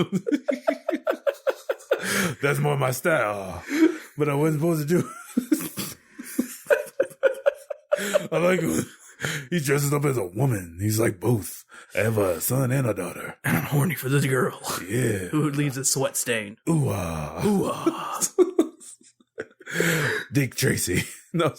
That's more my style. But I wasn't supposed to do. I like it. He dresses up as a woman. He's like both. I have a son and a daughter. And I'm horny for the girl. Yeah. Who leaves a sweat stain. Ooh ah. Ooh, ah. Dick Tracy. No,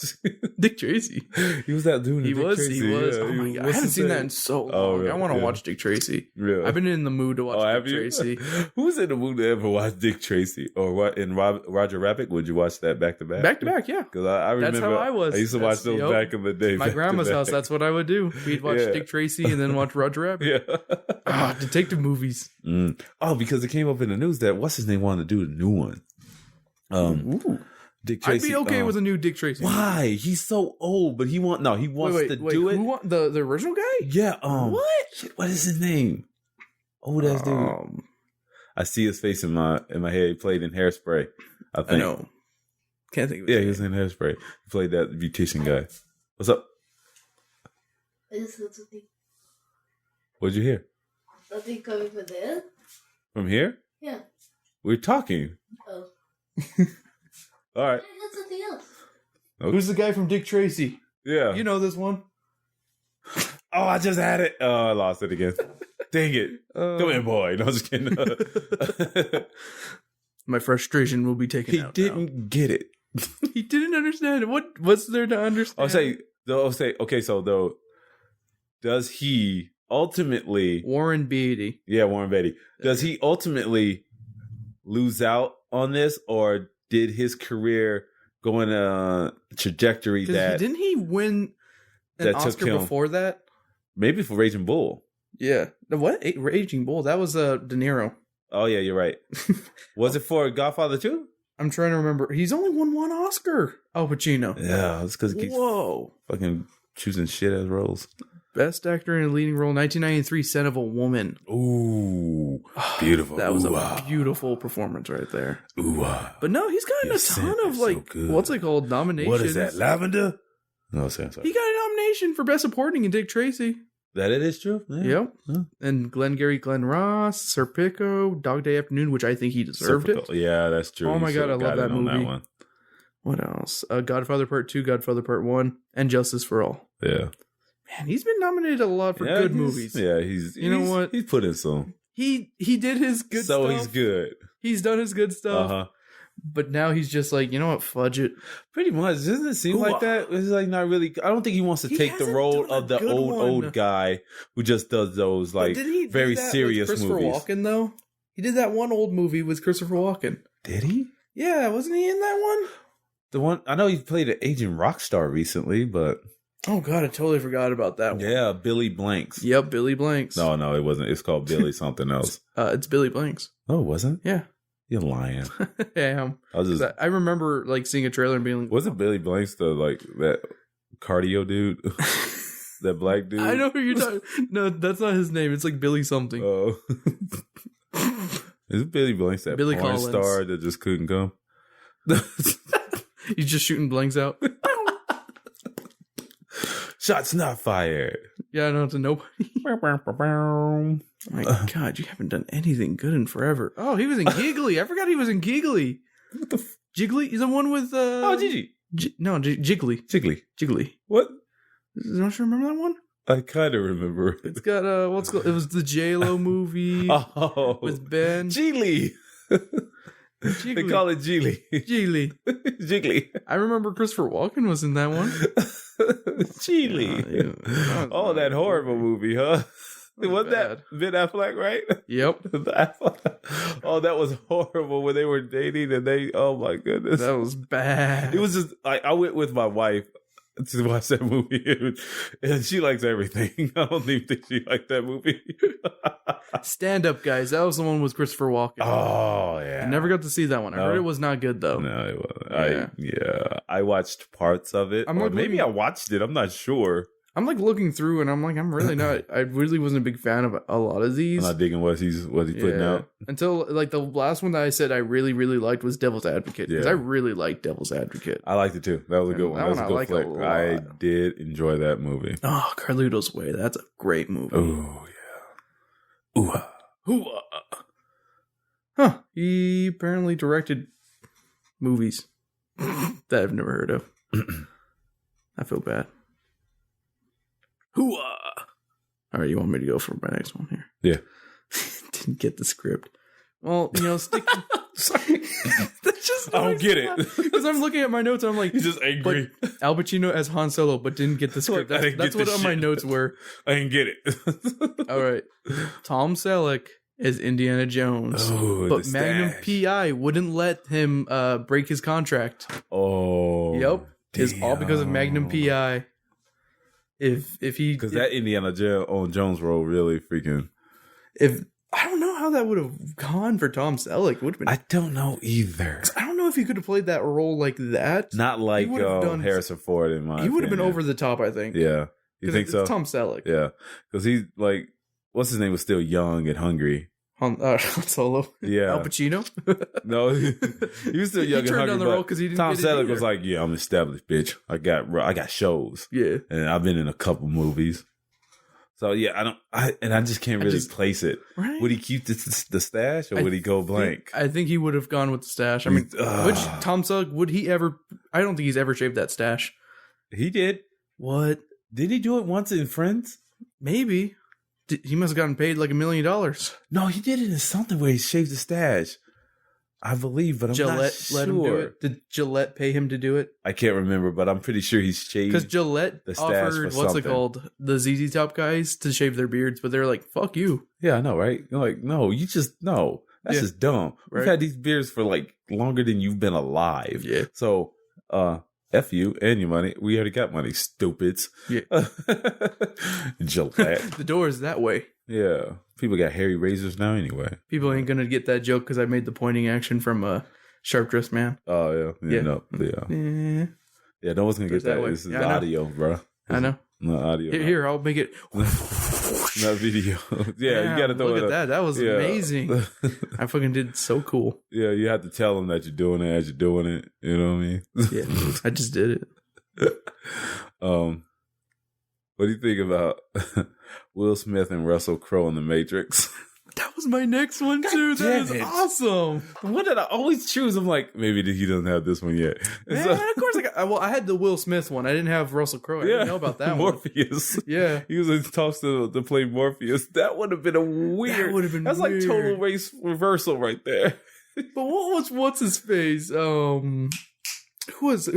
Dick Tracy. he was that dude. He Dick was. Tracy. He was. Yeah, Oh my god! I what's haven't his seen name? that in so long. Oh, really? I want to Yeah. watch Dick Tracy. Really? I've been in the mood to watch have Dick you? Tracy. Who's in the mood to ever watch Dick Tracy or what? In Roger Rabbit, would you watch that back to back? Back to back, yeah. Because I remember That's how I was. I used to watch That's- those yep. back in the day. My back to grandma's back. house. That's what I would do. We'd watch Yeah. Dick Tracy and then watch Roger Rabbit. Yeah. Detective movies. Oh, because it came up in the news that what's his name wanted to do a new one. Ooh. Dick I'd Tracy. be okay with a new Dick Tracy. Why? He's so old, but he wants to do it. Who the original guy? Yeah. What? Shit, what is his name? Old ass dude. I see his face in my head. He played in Hairspray. I think. I know. Can't think of it. Yeah, he was in Hairspray. He played that beautician guy. What's up? I just heard something. What'd you hear? Nothing coming from there? From here? Yeah. We're talking. Oh. All right. I got something else. Who's the guy from Dick Tracy? Yeah. You know this one. Oh, I just had it. Oh, I lost it again. Dang it. Come here, boy. No, I'm just kidding. My frustration will be taken He out. didn't get it. He didn't understand it. What's there to understand? I'll say, okay, so though, does he ultimately, Warren Beatty. yeah, Warren Beatty, does he ultimately lose out on this, or did his career go in a trajectory that Didn't he win an that took Oscar him- before that? maybe for Raging Bull? Yeah. The what? Raging Bull. That was De Niro. Oh yeah, you're right. Was it for Godfather 2? I'm trying to remember. He's only won one Oscar. Al Pacino. Yeah, it's because he keeps Whoa. fucking choosing shit as roles. Best actor in a leading role, 1993, Son of a Woman. Ooh, beautiful. That was Ooh, a beautiful performance right there. Ooh, But no, he's gotten Your a scent ton of is so like, good. what's it called? Nominations. what is that? Lavender? No, sorry. He got a nomination for Best Supporting in Dick Tracy. That it is true. Yeah. Yep. Yeah. And Glenn Ross, Serpico, Dog Day Afternoon, which I think he deserved it. Yeah, that's true. Oh You my God, I should've love got that in on movie. one. What else? Godfather Part 2, Godfather Part 1, and Justice for All. Yeah. Man, he's been nominated a lot for good movies. Yeah, he's. You know what? He's put in some. He did his good stuff. So he's good. He's done his good stuff. Uh huh. But now he's just like, you know what? Fudge it. Pretty much. Doesn't it seem like that? It's like not really. I don't think he wants to He take the hasn't role done a of the good old one. guy who just does those But like did he do very that with serious Christopher movies. Walken, though? He did that one old movie with Christopher Walken. Did he? Yeah, wasn't he in that one? The one I know he played an Asian rock star recently, but Oh, God, I totally forgot about that one. yeah, Billy Blanks. Yep, Billy Blanks. No, it wasn't. It's called Billy something else. It's Billy Blanks. Oh, it wasn't? Yeah. You're lying. Damn. I was just. I remember like seeing a trailer and being like, Wasn't Billy Blanks the like that cardio dude? That black dude? I know who you're talking. No, that's not his name. It's like Billy something. Oh. Is it Billy Blanks that Billy porn Collins. star that just couldn't come? He's just shooting blanks out. Shots not fired. Yeah, I know it's a nobody. My God, you haven't done anything good in forever. Oh, he was in Giggly. I forgot he was in Giggly. What the? Jiggly? He's the one with Oh, Gigi. Jiggly. Jiggly. Jiggly. What? Don't you remember that one? I kind of remember. It's got what's called? It was the J-Lo movie Oh, with Ben. Geely. They Jiggly. call it Geely. Jiggly. Jiggly. I remember Christopher Walken was in that one. Geely. Yeah. Oh, that horrible movie, huh? Wasn't bad. that Ben Affleck, right? Yep. Oh, that was horrible when they were dating and they, oh my goodness. That was bad. It was just, I went with my wife to watch that movie and she likes everything. I don't even think she liked that movie. Stand Up Guys. That was the one with Christopher Walken. Oh, yeah. I never got to see that one. I No. heard it was not good though. No, it wasn't. I watched parts of it. I'm Or like maybe looking- I watched it. I'm not sure. I'm like looking through and I'm like, I'm really not. I really wasn't a big fan of a lot of these. I'm not digging what he's putting Yeah. out. Until like the last one that I said I really, really liked was Devil's Advocate. Because Yeah. I really liked Devil's Advocate. I liked it too. That was a good one. That That was a one I good like a flick. lot. I did enjoy that movie. Oh, Carlito's Way. That's a great movie. Oh yeah. Ooh. Hoo-ah. Huh. He apparently directed movies that I've never heard of. I feel bad. All right, you want me to go for my next one here? Yeah. Didn't get the script. Well, stick. Sorry. That's just I don't get it. Because I'm looking at my notes and I'm like, He's just angry. But Al Pacino as Han Solo, but didn't get the script. That's what on my notes were. I didn't get it. All right. Tom Selleck as Indiana Jones. Oh, but Magnum PI wouldn't let him break his contract. Oh. Yep. It's all because of Magnum PI. If he... Because that Indiana Jones role really freaking... I don't know how that would have gone for Tom Selleck. Would have been. I don't know either. I don't know if he could have played that role like that. Not like Harrison Ford in my He would have been over the top, I think. Yeah. You think so? Tom Selleck. Yeah. Because he's like, what's his name, was still young and hungry. Han Solo. Yeah. Al Pacino? No, he was still young and hungry. He turned down the role because he didn't Tom Selleck was like, yeah, I'm established, bitch. I got shows. Yeah. And I've been in a couple movies. So yeah, I just can't really place it. Right? Would he keep the stash or would he go blank? I think he would have gone with the stash. I mean, which Tom Selleck would he ever? I don't think he's ever shaved that stash. He did. What? Did he do it once in Friends? Maybe. He must have gotten paid like $1 million. No, he did it in something where he shaved the stash. I believe, but I'm Gillette not sure. Let him do it. Did Gillette pay him to do it? I can't remember, but I'm pretty sure he's shaved. Because Gillette the stash offered, what's it called? The ZZ Top guys to shave their beards, but they're like, fuck you. Yeah, I know, right? You're like, no, that's just dumb. Right? We've had these beards for like longer than you've been alive. Yeah. So, F you and your money. We already got money, stupids. Yeah. Gillette. The door is that way. Yeah. People got hairy razors now anyway. People ain't going to get that joke because I made the pointing action from Sharp Dressed Man. Oh, yeah. No, yeah. Yeah, no one's going to get that. This is audio, bro. I know. No audio. Here, I'll make it. Not video. Yeah, you got to throw look at that. That was amazing. I fucking did so cool. Yeah, you have to tell them that you're doing it as you're doing it. You know what I mean? Yeah, I just did it. What do you think about Will Smith and Russell Crowe in The Matrix? That was my next one too. That is awesome. What did I always choose? I'm like, maybe he doesn't have this one yet. Man, of course I had the Will Smith one. I didn't have Russell Crowe. I didn't know about that Morpheus. One. Yeah. He was in talks to play Morpheus. That would have been a weird. That would have been That's weird. Like total race reversal right there. But what's his face? Who was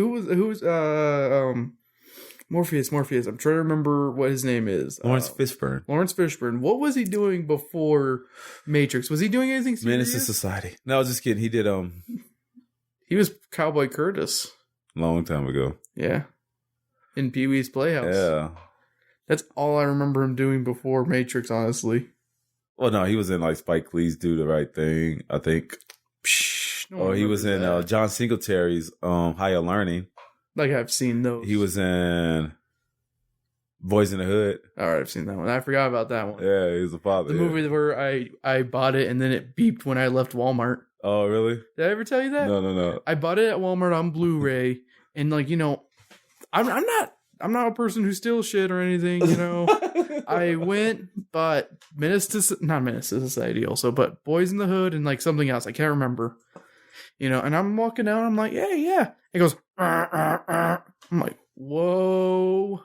Morpheus. I'm trying to remember what his name is. Lawrence Fishburne. Lawrence Fishburne. What was he doing before Matrix? Was he doing anything serious? Menace to Society. No, I was just kidding. He did He was Cowboy Curtis. Long time ago. Yeah. In Pee-wee's Playhouse. Yeah. That's all I remember him doing before Matrix, honestly. Well, no, he was in like Spike Lee's Do the Right Thing, I think. He was in John Singletary's Higher Learning. Like I've seen those. He was in Boys in the Hood. All right, I've seen that one. I forgot about that one. Yeah, he was the father. The movie where I bought it and then it beeped when I left Walmart. Oh, really? Did I ever tell you that? No. I bought it at Walmart on Blu-ray, and like I'm not a person who steals shit or anything. I went, but not Menace to Society also, but Boys in the Hood and like something else. I can't remember. And I'm walking out. I'm like, yeah. It goes. I'm like, whoa.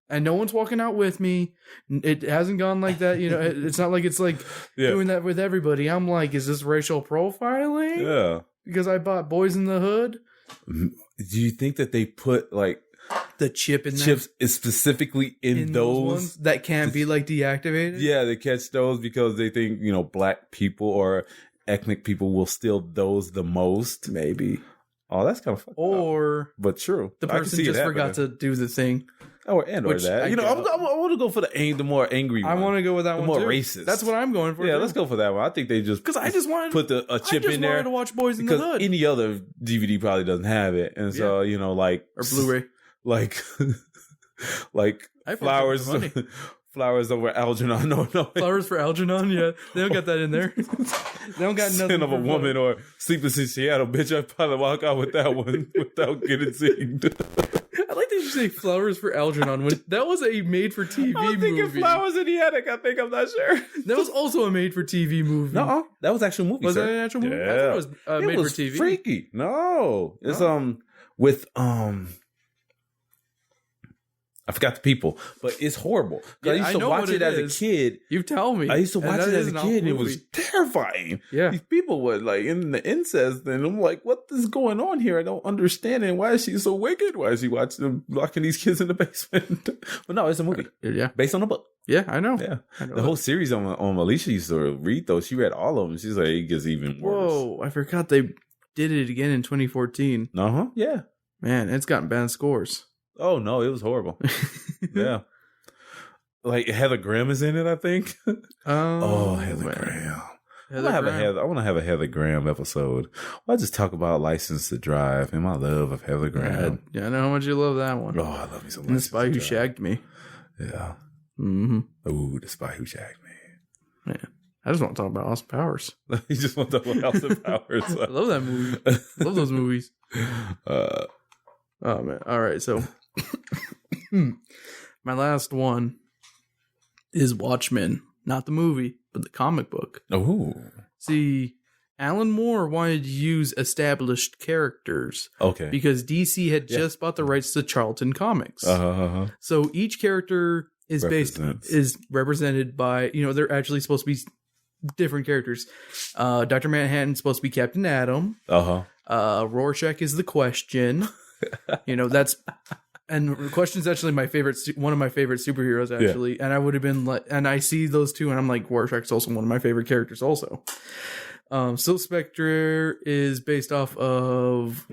And no one's walking out with me. It hasn't gone like that. It's not like it's like doing that with everybody. I'm like, is this racial profiling? Yeah. Because I bought Boys in the Hood. Do you think that they put like the chips is specifically in those ones that can't be like deactivated? Yeah, they catch those because they think, black people or ethnic people will steal those the most. Maybe. Oh, that's kind of fun. Or but true. The person just forgot to do the thing. Or that. I want to go for the more angry one. I want to go with that one more too. Racist. That's what I'm going for. Yeah, let's go for that one. I think they just because I just wanted put a chip in there. I just wanted to watch Boys in the Hood. Because any other DVD probably doesn't have it, and so like or Blu-ray, like flowers. Flowers over Algernon. No. Flowers for Algernon? Yeah. They don't got that in there. They don't got nothing. Sin of a Woman or Sleepless in Seattle. Bitch, I'd probably walk out with that one without getting seen. I like that you say Flowers for Algernon. That was a made-for-TV movie. I was thinking Flowers in the Attic. I'm not sure. That was also a made-for-TV movie. No, that was actual movie, Was sir. that an actual movie? Yeah. I thought it was made-for-TV. Freaky. No. It's, with, I forgot the people, but it's horrible. Yeah, I used to watch it as a kid. You tell me. I used to watch it as a kid, and it was terrifying. Yeah. These people were like in the incest, and I'm like, what is going on here? I don't understand it. Why is she so wicked? Why is she watching them locking these kids in the basement? But no, it's a movie. Yeah. Based on a book. Yeah, I know. Yeah. I know the whole series on Alicia used to read, though. She read all of them. She's like, it gets even worse. Whoa, I forgot they did it again in 2014. Uh-huh. Yeah. Man, it's gotten bad scores. Oh, no, it was horrible. Yeah. Like Heather Graham is in it, I think. Heather Graham. I want to have a Heather Graham episode. I'll just talk about License to Drive and my love of Heather Graham. Yeah, I know how much you love that one. Oh, I love me so much. And The Spy Who Shagged Me. Yeah. Mm-hmm. Ooh, The Spy Who Shagged Me. Man, I just want to talk about Austin Powers. You just want to talk about Austin Powers. I love that movie. I love those movies. Oh, man. All right, so my last one is Watchmen. Not the movie, but the comic book. Oh. See, Alan Moore wanted to use established characters. Okay. Because DC had just bought the rights to Charlton Comics. So each character is represented by, they're actually supposed to be different characters. Dr. Manhattan's supposed to be Captain Atom. Rorschach is the Question. And the Question's actually one of my favorite superheroes, actually. Yeah. And I would have been like, and I see those two, and I'm like, Rorschach's also one of my favorite characters, also. Silk Spectre is based off of,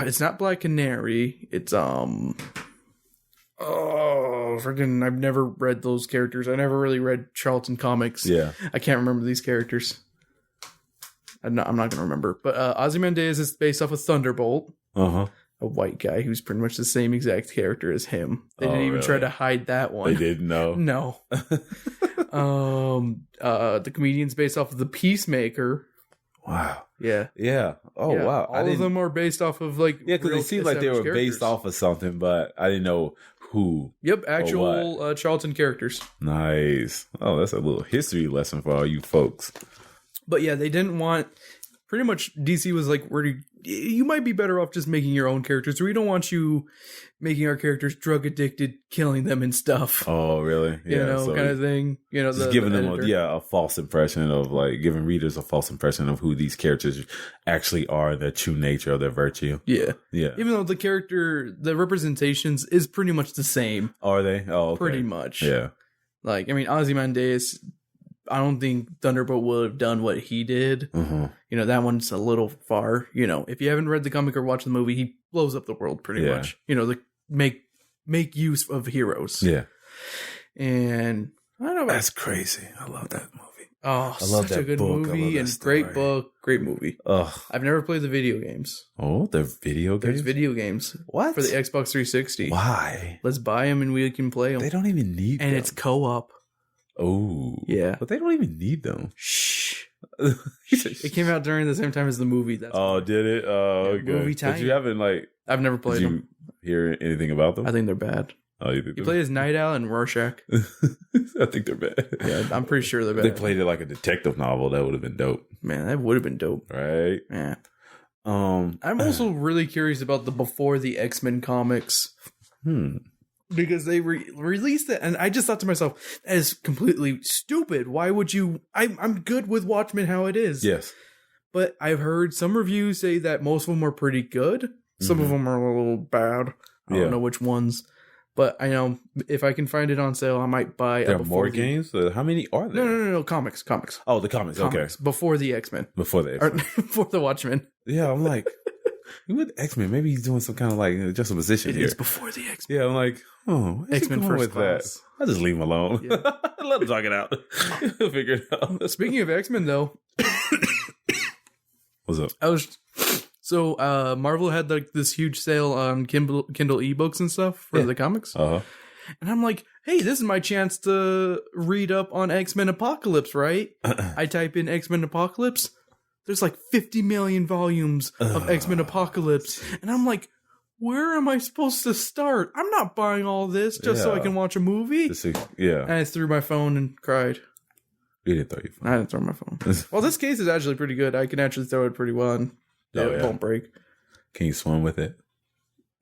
it's not Black Canary. It's, I've never read those characters. I never really read Charlton Comics. Yeah. I can't remember these characters. I'm not going to remember. But Ozymandias is based off of Thunderbolt. A white guy who's pretty much the same exact character as him. They didn't even try to hide that one. They didn't know. No. The comedian's based off of the Peacemaker. Wow. Yeah. Yeah. Oh, yeah. Wow. All of them are based off of because it seemed like they were based off of something, but I didn't know who. Yep, actual Charlton characters. Nice. Oh, that's a little history lesson for all you folks. But yeah, they didn't want. Pretty much, DC was like, you might be better off just making your own characters. We don't want you making our characters drug addicted, killing them and stuff. Oh, really? Yeah, kind of thing. Just giving them a false impression of giving readers a false impression of who these characters actually are, their true nature or their virtue. Yeah. Yeah. Even though the representations is pretty much the same. Are they? Oh, okay. Pretty much. Yeah. Ozymandias, I don't think Thunderbolt would have done what he did. Mm-hmm. That one's a little far. If you haven't read the comic or watched the movie, he blows up the world pretty much. Make use of heroes. Yeah. And I don't know. That's crazy. I love that movie. Oh, I love such a good movie and great book, great movie. I've never played the video games. Oh, they're video games? There's video games. What? For the Xbox 360. Why? Let's buy them and we can play them. They don't even need them. And it's co-op. Oh. Yeah. But they don't even need them. Shh. It came out during the same time as the movie. Did it? Oh, yeah, movie time. But you haven't I've never played them. Did you hear anything about them? I think they're bad. Oh, you play as Night Owl and Rorschach. I think they're bad. Yeah, I'm pretty sure they're bad. They played it like a detective novel. That would have been dope. Man, that would have been dope. Right? Yeah. I'm also really curious about the Before the X-Men comics. Because they released it, and I just thought to myself, that is completely stupid. Why would you? I'm good with Watchmen how it is. Yes. But I've heard some reviews say that most of them are pretty good. Some of them are a little bad. I don't know which ones. But I know if I can find it on sale, I might buy. There are more games? How many are there? No. Comics. Oh, the comics. Okay. Before the X-Men. Before the X-Men. Before the Watchmen. Yeah, I'm like, with X-Men, maybe he's doing some kind of juxtaposition here. It's before the X-Men. Yeah, I'm like, X-Men First with Class. That? I'll just leave him alone. Yeah. Let him talk it out. He'll figure it out. Speaking of X-Men, though. What's up? Marvel had this huge sale on Kindle ebooks and stuff for the comics. And I'm like, hey, this is my chance to read up on X-Men Apocalypse, right? I type in X-Men Apocalypse. There's 50 million volumes of X-Men Apocalypse. And I'm like, where am I supposed to start? I'm not buying all this just so I can watch a movie. And I threw my phone and cried. You didn't throw your phone. I didn't throw my phone. Well, this case is actually pretty good. I can actually throw it pretty well and it won't break. Can you swim with it?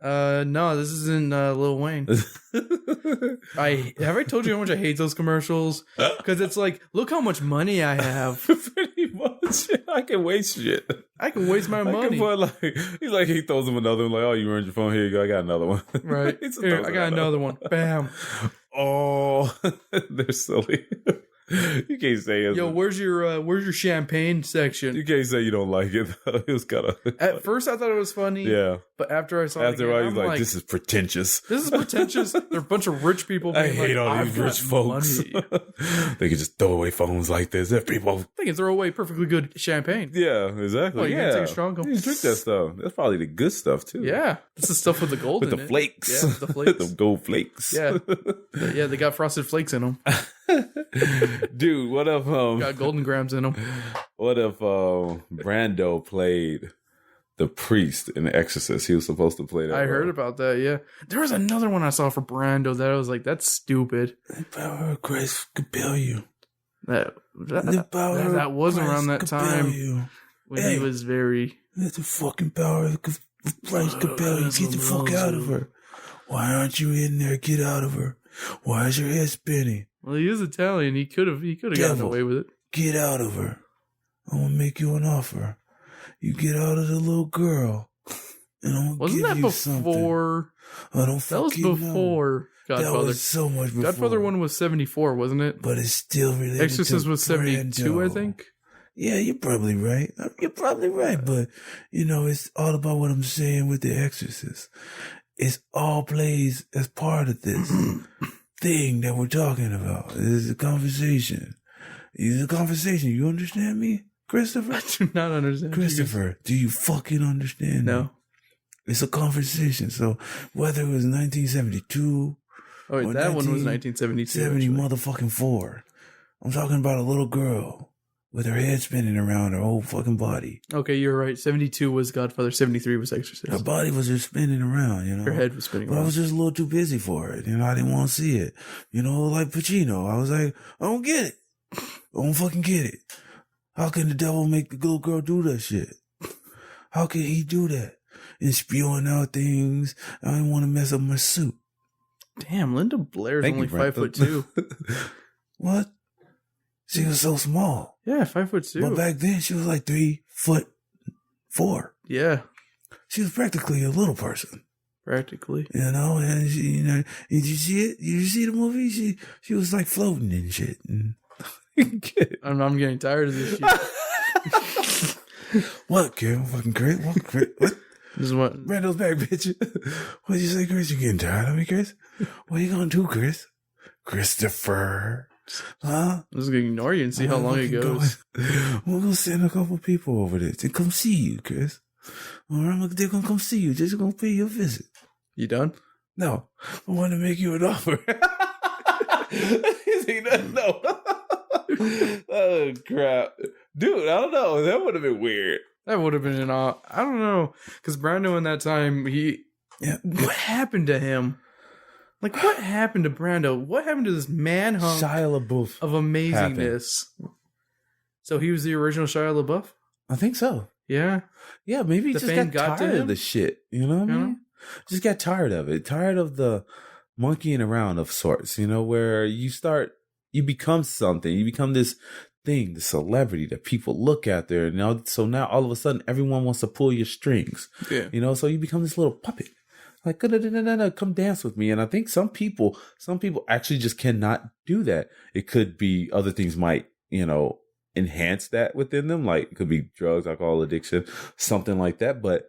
No, this isn't Lil Wayne. Have I told you how much I hate those commercials? Because it's like, look how much money I have. Pretty much. I can waste shit. I can waste my money. He throws him another one. Like, oh, you earned your phone. Here you go. I got another one. Right. Here, I got another one. Bam. Oh, they're silly. You can't say it. Yo, where's your champagne section? You can't say you don't like it though. It was kind of. At first, I thought it was funny. Yeah, but after I saw it, after a while, he's like, "This is pretentious. This is pretentious." They're a bunch of rich people. I hate all these rich folks. They can just throw away phones like this. If people, they can throw away perfectly good champagne. Yeah, exactly. Oh, you can take a strong cup. You drink that stuff. That's probably the good stuff too. Yeah, this is stuff with the gold with in the it. flakes. Yeah, the flakes. The gold flakes. Yeah, yeah. They got frosted flakes in them. Dude, what if got golden grams in them? What if Brando played the priest in The Exorcist? He was supposed to play that. I heard about that. Yeah, there was another one I saw for Brando that I was like, "That's stupid." The power of Christ compel you. That was around that time when he was very. Let the fucking power of Christ compel you. Get the fuck out of her. Why aren't you in there? Get out of her. Why is your head spinning? Well, he is Italian. He could have gotten away with it. Get out of her. I'm gonna make you an offer. You get out of the little girl, and I'm gonna give you something. Before? I don't. That was before Godfather. That was so much before. Godfather 1 was 74, wasn't it? But it's still related. Exorcist was 72, I think. Yeah, you're probably right. But it's all about what I'm saying with The Exorcist. It's all plays as part of this thing that we're talking about. It's a conversation. It's a conversation. You understand me, Christopher? I do not understand. Christopher, do you fucking understand me? No. It's a conversation. So whether it was 1972 Oh, wait, that one was 1972. 70 motherfucking 4. I'm talking about a little girl with her head spinning around her whole fucking body. Okay, you're right. 72 was Godfather. 73 was Exorcist. Her body was just spinning around, Her head was spinning around. But I was just a little too busy for it. I didn't want to see it. Like Pacino. I was like, I don't get it. I don't fucking get it. How can the devil make the little girl do that shit? How can he do that? And spewing out things. I didn't want to mess up my suit. Damn, Linda Blair's only 5'2". What? She was so small. Yeah, 5'2". But back then she was like 3'4". Yeah. She was practically a little person. Practically. And she, did you see it? Did you see the movie? She was like floating and shit. I'm getting tired of this shit. What, Karen? Fucking Chris? What? This is what Brando's back, bitch. What'd you say, Chris? You getting tired of me, Chris? What are you gonna do, Chris? Christopher. Huh? I'm just gonna ignore you and see how long it goes. We'll go send a couple people over there to come see you, Chris. All right, they're gonna come see you. They're just gonna pay you a visit. You done? No. I want to make you an offer. Is he not? No. Oh, crap. Dude, I don't know. That would have been weird. That would have been an I don't know. Because Brando in that time, what happened to him? Like, what happened to Brando? What happened to this man hunk Shia LaBeouf of amazingness? So he was the original Shia LaBeouf? I think so. Yeah. Yeah, maybe he just got tired of the shit. You know what I mean? Just got tired of it. Tired of the monkeying around of sorts, where you become something. You become this thing, the celebrity that people look at there. So now all of a sudden everyone wants to pull your strings. Yeah. So you become this little puppet. Like, no, come dance with me. And I think some people actually just cannot do that. It could be other things might, enhance that within them. Like, it could be drugs, alcohol addiction, something like that. But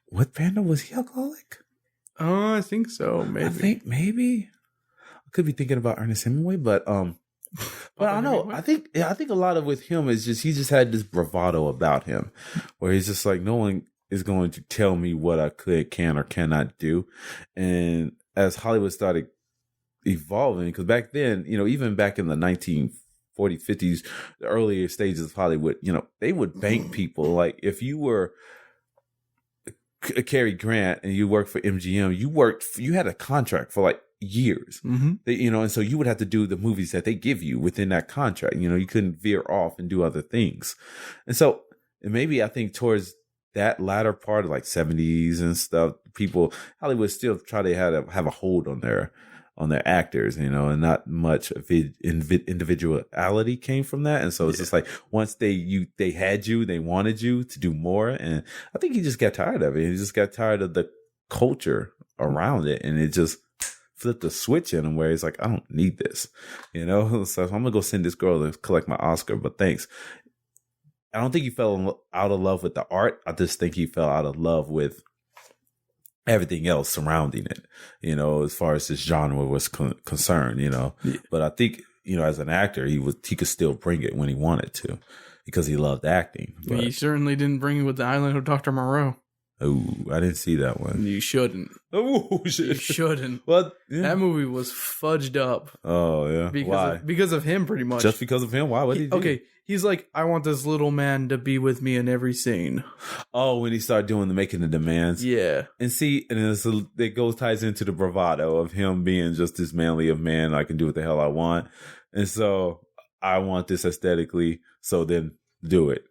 what Brando, was he alcoholic? Oh, I think so. Maybe. I could be thinking about Ernest Hemingway, but I don't know. I think a lot of with him is just he just had this bravado about him, where he's just like, no one is going to tell me what I can or cannot do. And as Hollywood started evolving, because back then, even back in the 1940s, 50s, the earlier stages of Hollywood, they would bank people. Like if you were Cary Grant and you worked for MGM, you had a contract for like years. Mm-hmm. And so you would have to do the movies that they give you within that contract. You couldn't veer off and do other things. And so maybe I think towards that latter part of like 70s and stuff, Hollywood still try to have a hold on their actors, you know, and not much of individuality came from that. And so it's just like once they had you, they wanted you to do more. And I think he just got tired of it. He just got tired of the culture around it. And it just flipped the switch in him where he's like, I don't need this, you know? So I'm going to go send this girl to collect my Oscar, but thanks. I don't think he fell out of love with the art. I just think he fell out of love with everything else surrounding it, you know, as far as this genre was concerned, you know. Yeah. But I think, you know, as an actor, he could still bring it when he wanted to because he loved acting. But he certainly didn't bring it with The Island of Dr. Moreau. Oh, I didn't see that one. You shouldn't. Oh, you shouldn't. What? Yeah. That movie was fudged up. Oh, yeah. Why? Because of him, pretty much. Just because of him? Why? What did he do? Okay, he's like, I want this little man to be with me in every scene. Oh, when he started making the demands. Yeah. And see, and it ties into the bravado of him being just this manly of man. I can do what the hell I want. And so I want this aesthetically. So then do it.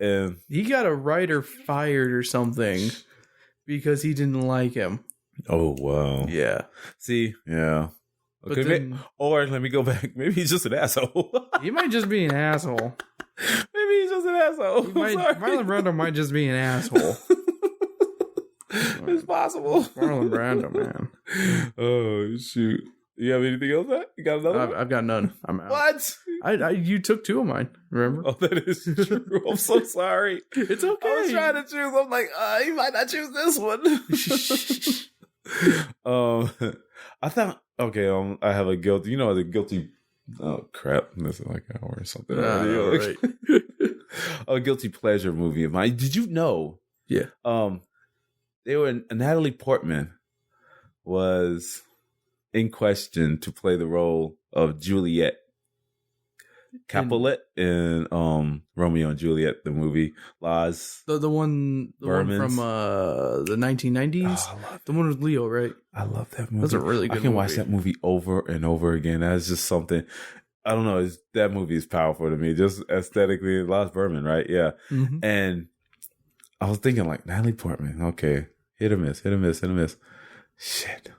And he got a writer fired or something because he didn't like him. Oh, wow. Yeah. See? Yeah. Okay, then, or let me go back. Maybe he's just an asshole. He might just be an asshole. Maybe he's just an asshole. Marlon Brando might just be an asshole. It's possible. Marlon Brando, man. Oh, shoot. You have anything else? You got another one? I've got none. I'm out. What? You took two of mine, remember? Oh, that is true. I'm so sorry. It's okay. I was trying to choose. I'm like, you might not choose this one. I thought, okay, I have a guilty, the guilty, oh crap, this is like an hour or something. Right. A guilty pleasure movie of mine. Did you know? Yeah. Natalie Portman was in question to play the role of Juliet Capulet in Romeo and Juliet, the movie. Laz. The one from the 1990s. Oh, the one with Leo, right? I love that movie. That's a really good movie. I can watch that movie over and over again. That's just something. I don't know. That movie is powerful to me, just aesthetically. Laz Berman, right? Yeah. Mm-hmm. And I was thinking like Natalie Portman. Okay, hit or miss. Shit.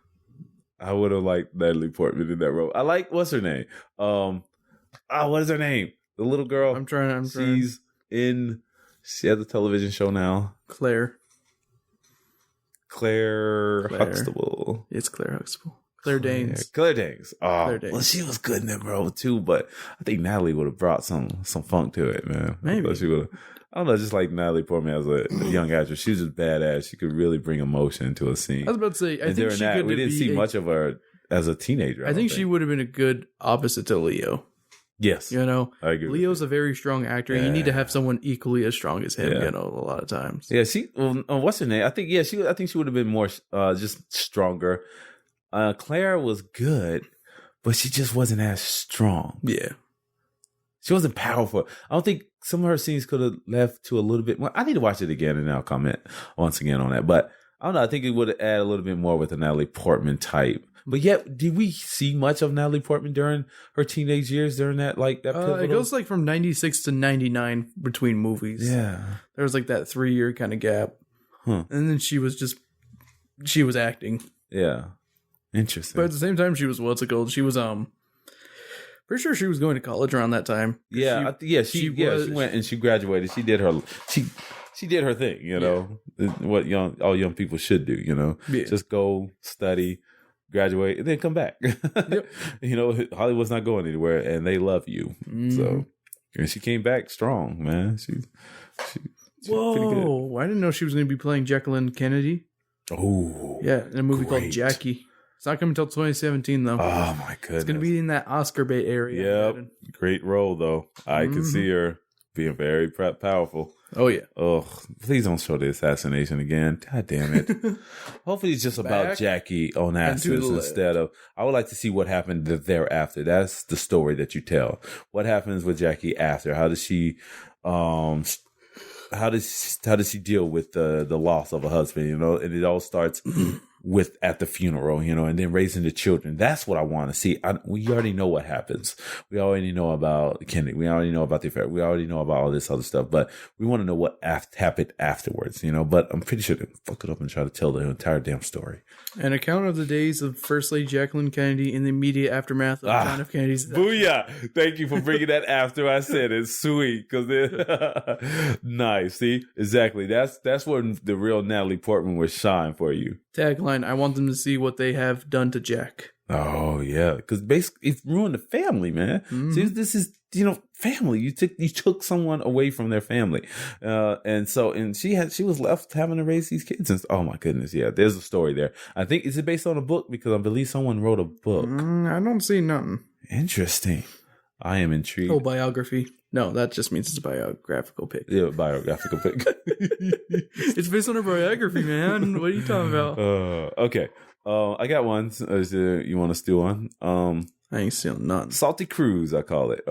I would have liked Natalie Portman in that role. I like, what's her name? What is her name? The little girl. I'm trying. She has a television show now. Claire Huxtable. It's Claire Huxtable. Claire Danes. Yeah, Claire Danes. Oh, Claire Danes. Well, she was good in that role too, but I think Natalie would have brought some funk to it, man. Maybe. She would have. I don't know, just like Natalie Portman as a young actress. She was just badass. She could really bring emotion into a scene. I was about to say, I think she we didn't see much of her as a teenager. I think she would have been a good opposite to Leo. Yes. I agree. Leo's a very strong actor. Yeah. And you need to have someone equally as strong as him, a lot of times. Yeah, what's her name? I think she would have been more just stronger. Claire was good, but she just wasn't as strong. Yeah. She wasn't powerful. I don't think some of her scenes could have left to a little bit more. I need to watch it again and then I'll comment once again on that. But I don't know. I think it would add a little bit more with a Natalie Portman type. But yet, did we see much of Natalie Portman during her teenage years? During that pivotal? It goes like from 96 to 99 between movies. Yeah, there was like that 3-year kind of gap, and then she was acting. Yeah, interesting. But at the same time, she was She was pretty sure she was going to college around that time. Yeah, she went and she graduated. She did her she did her thing. What all young people should do. Just go study, graduate, and then come back. Yep. Hollywood's not going anywhere, and they love you. Mm. So, and she came back strong, man. She's whoa! pretty good. I didn't know she was going to be playing Jacqueline Kennedy. Oh, yeah, in a movie called Jackie. It's not coming until 2017, though. Oh my goodness! It's going to be in that Oscar bait area. Yep, great role though. I can see her being very powerful. Oh yeah. Oh, please don't show the assassination again. God damn it. Hopefully it's just about Jackie Onassis instead of. I would like to see what happened thereafter. That's the story that you tell. What happens with Jackie after? How does she how does she deal with the loss of a husband? And it all starts at the funeral, and then raising the children. That's what I want to see. We already know what happens. We already know about Kennedy. We already know about the affair. We already know about all this other stuff, but we want to know what happened afterwards, but I'm pretty sure they fuck it up and try to tell the entire damn story. An account of the days of First Lady Jacqueline Kennedy in the immediate aftermath of John F. Kennedy's death. Booyah! Thank you for bringing that after I said it. Sweet. Nice. See? Exactly. That's where the real Natalie Portman would shine for you. Tagline, I want them to see what they have done to Jack. Oh, yeah. Because basically, it ruined the family, man. Mm-hmm. See, this is, family. You took someone away from their family. And she was left having to raise these kids. And, oh, my goodness. Yeah, there's a story there. I think, is it based on a book? Because I believe someone wrote a book. I don't see nothing. Interesting. I am intrigued. Oh, biography. No, that just means it's a biographical pic. Yeah, biographical pic. It's based on a biography, man. What are you talking about? Okay. I got one. You want to steal one? I ain't stealing none. Salty Cruise, I call it.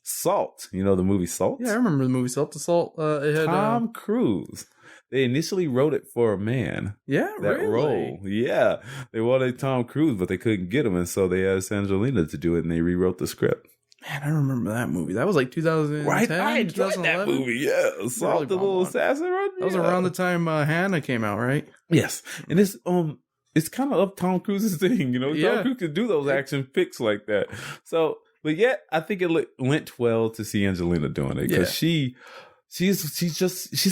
Salt. You know the movie Salt? Yeah, I remember the movie Salt to Salt. It had Tom Cruise. They initially wrote it for a man. Yeah, that really? role. Yeah. They wanted Tom Cruise, but they couldn't get him, and so they asked Angelina to do it, and they rewrote the script. Man, I remember that movie. That was like 2010, Right? I enjoyed that movie, yeah. Salt the Little Assassin. Right? That was around the time Hannah came out, right? Yes. And it's kind of up Tom Cruise's thing, Yeah. Tom Cruise could do those action picks like that. So, but yet, I think it went well to see Angelina doing it because she's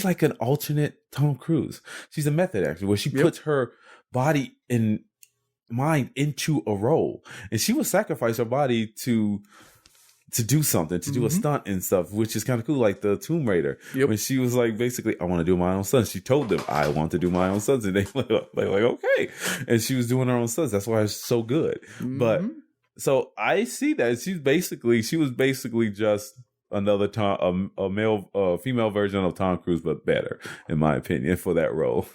like an alternate Tom Cruise. She's a method actor where she puts her body and mind into a role, and she would sacrifice her body to do something, to do a stunt and stuff, which is kind of cool, like the Tomb Raider. Yep. When she was like, basically, I want to do my own stunts. She told them, I want to do my own stunts. And they're like, okay. And she was doing her own stunts. That's why it's so good. Mm-hmm. But, so I see that. She was basically just another female version of Tom Cruise, but better, in my opinion, for that role.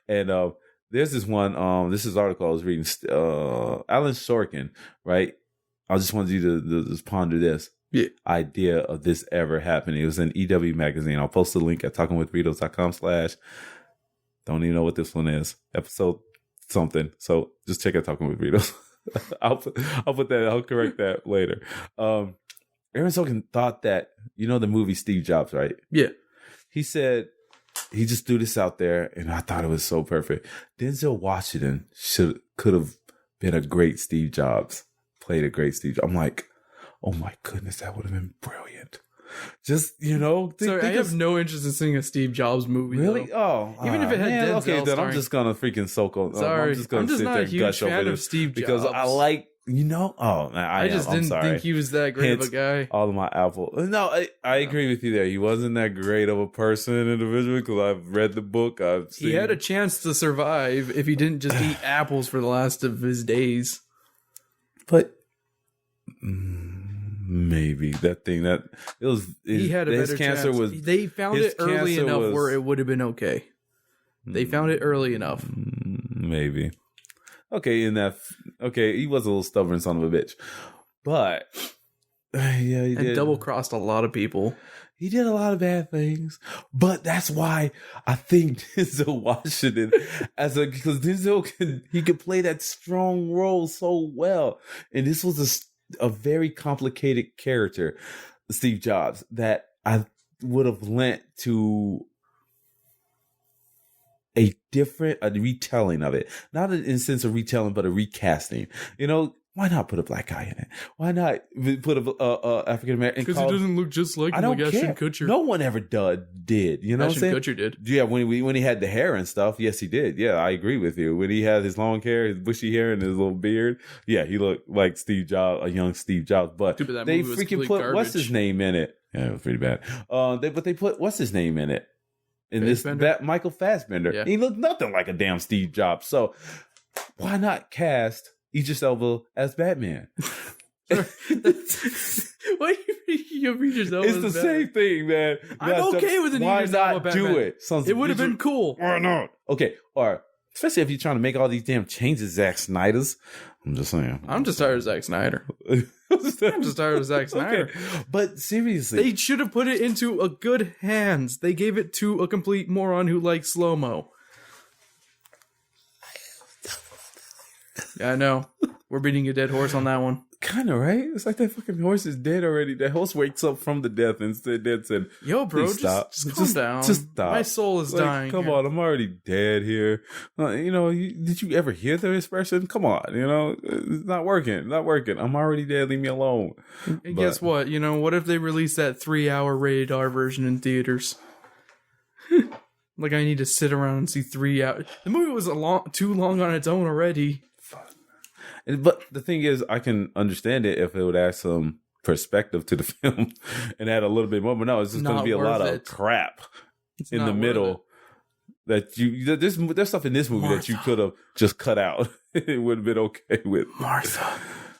And there's this one, this is article I was reading, Alan Sorkin, right? I just wanted you to just ponder this idea of this ever happening. It was in EW magazine. I'll post the link at talkingwithburritos.com/ don't even know what this one is. Episode something. So just check out Talking with Burritos. I'll put that. I'll correct that later. Aaron Sorkin thought that, the movie Steve Jobs, right? Yeah. He said, he just threw this out there, and I thought it was so perfect. Denzel Washington could have been a great Steve Jobs. Played a great Steve Jobs. I'm like, oh my goodness, that would have been brilliant. Just, Sorry, I have no interest in seeing a Steve Jobs movie. Really? Though. Oh, even if it had Denzel okay, then starring. I'm just gonna freaking soak on. Sorry, I'm just gonna sit not there a and huge gush fan over of this Steve because Jobs. I like, I just I'm didn't sorry. think he was that great of a guy. All of my Apple. No, I agree with you there. He wasn't that great of a person, individually, because I've read the book. He had a chance to survive if he didn't just eat apples for the last of his days. But. Maybe that thing that it was. He had a better cancer chance. They found it early enough where it would have been okay. They found it early enough. Maybe. Okay, he was a little stubborn son of a bitch, but yeah, he did. Double crossed a lot of people. He did a lot of bad things, but that's why I think Denzel Washington, because Denzel could play that strong role so well, and this was a very complicated character, Steve Jobs, that I would have lent to a retelling of it. Not in the sense of retelling, but a recasting. Why not put a black guy in it? Why not put a African American? Because he doesn't look just like Ashton Kutcher. No one ever did. You know what I'm saying? Ashton Kutcher did. Yeah, when he had the hair and stuff, yes, he did. Yeah, I agree with you. When he had his long hair, his bushy hair, and his little beard, yeah, he looked like Steve Jobs, a young Steve Jobs. But they freaking put what's his name in it? Yeah, it was pretty bad. But they put what's his name in it? Michael Fassbender. Yeah. He looked nothing like a damn Steve Jobs. So why not cast Idris Elba as Batman? Why do you think of Idris Elba? It's the same thing, man. I'm okay with an Idris Elba Batman. Why not do it? It would have been cool. Why not? Okay, or especially if you're trying to make all these damn changes, Zack Snyder's. I'm just saying. I'm just tired of Zack Snyder. I'm just tired of Zack Snyder. Okay. But seriously, they should have put it into a good hands. They gave it to a complete moron who likes slow-mo. Yeah, I know. We're beating a dead horse on that one. Kind of, right? It's like that fucking horse is dead already. That horse wakes up from the death and said, "Yo, bro, just calm down. Just stop. My soul is dying. Come on, I'm already dead here. Did you ever hear the expression? Come on, it's not working. I'm already dead. Leave me alone." And guess what? What if they release that 3-hour rated R version in theaters? Like, I need to sit around and see 3 hours. The movie was too long on its own already. But the thing is, I can understand it if it would add some perspective to the film and add a little bit more. But no, it's just going to be a lot of crap in the middle. That there's stuff in this movie that you could have just cut out. It would have been okay with Martha.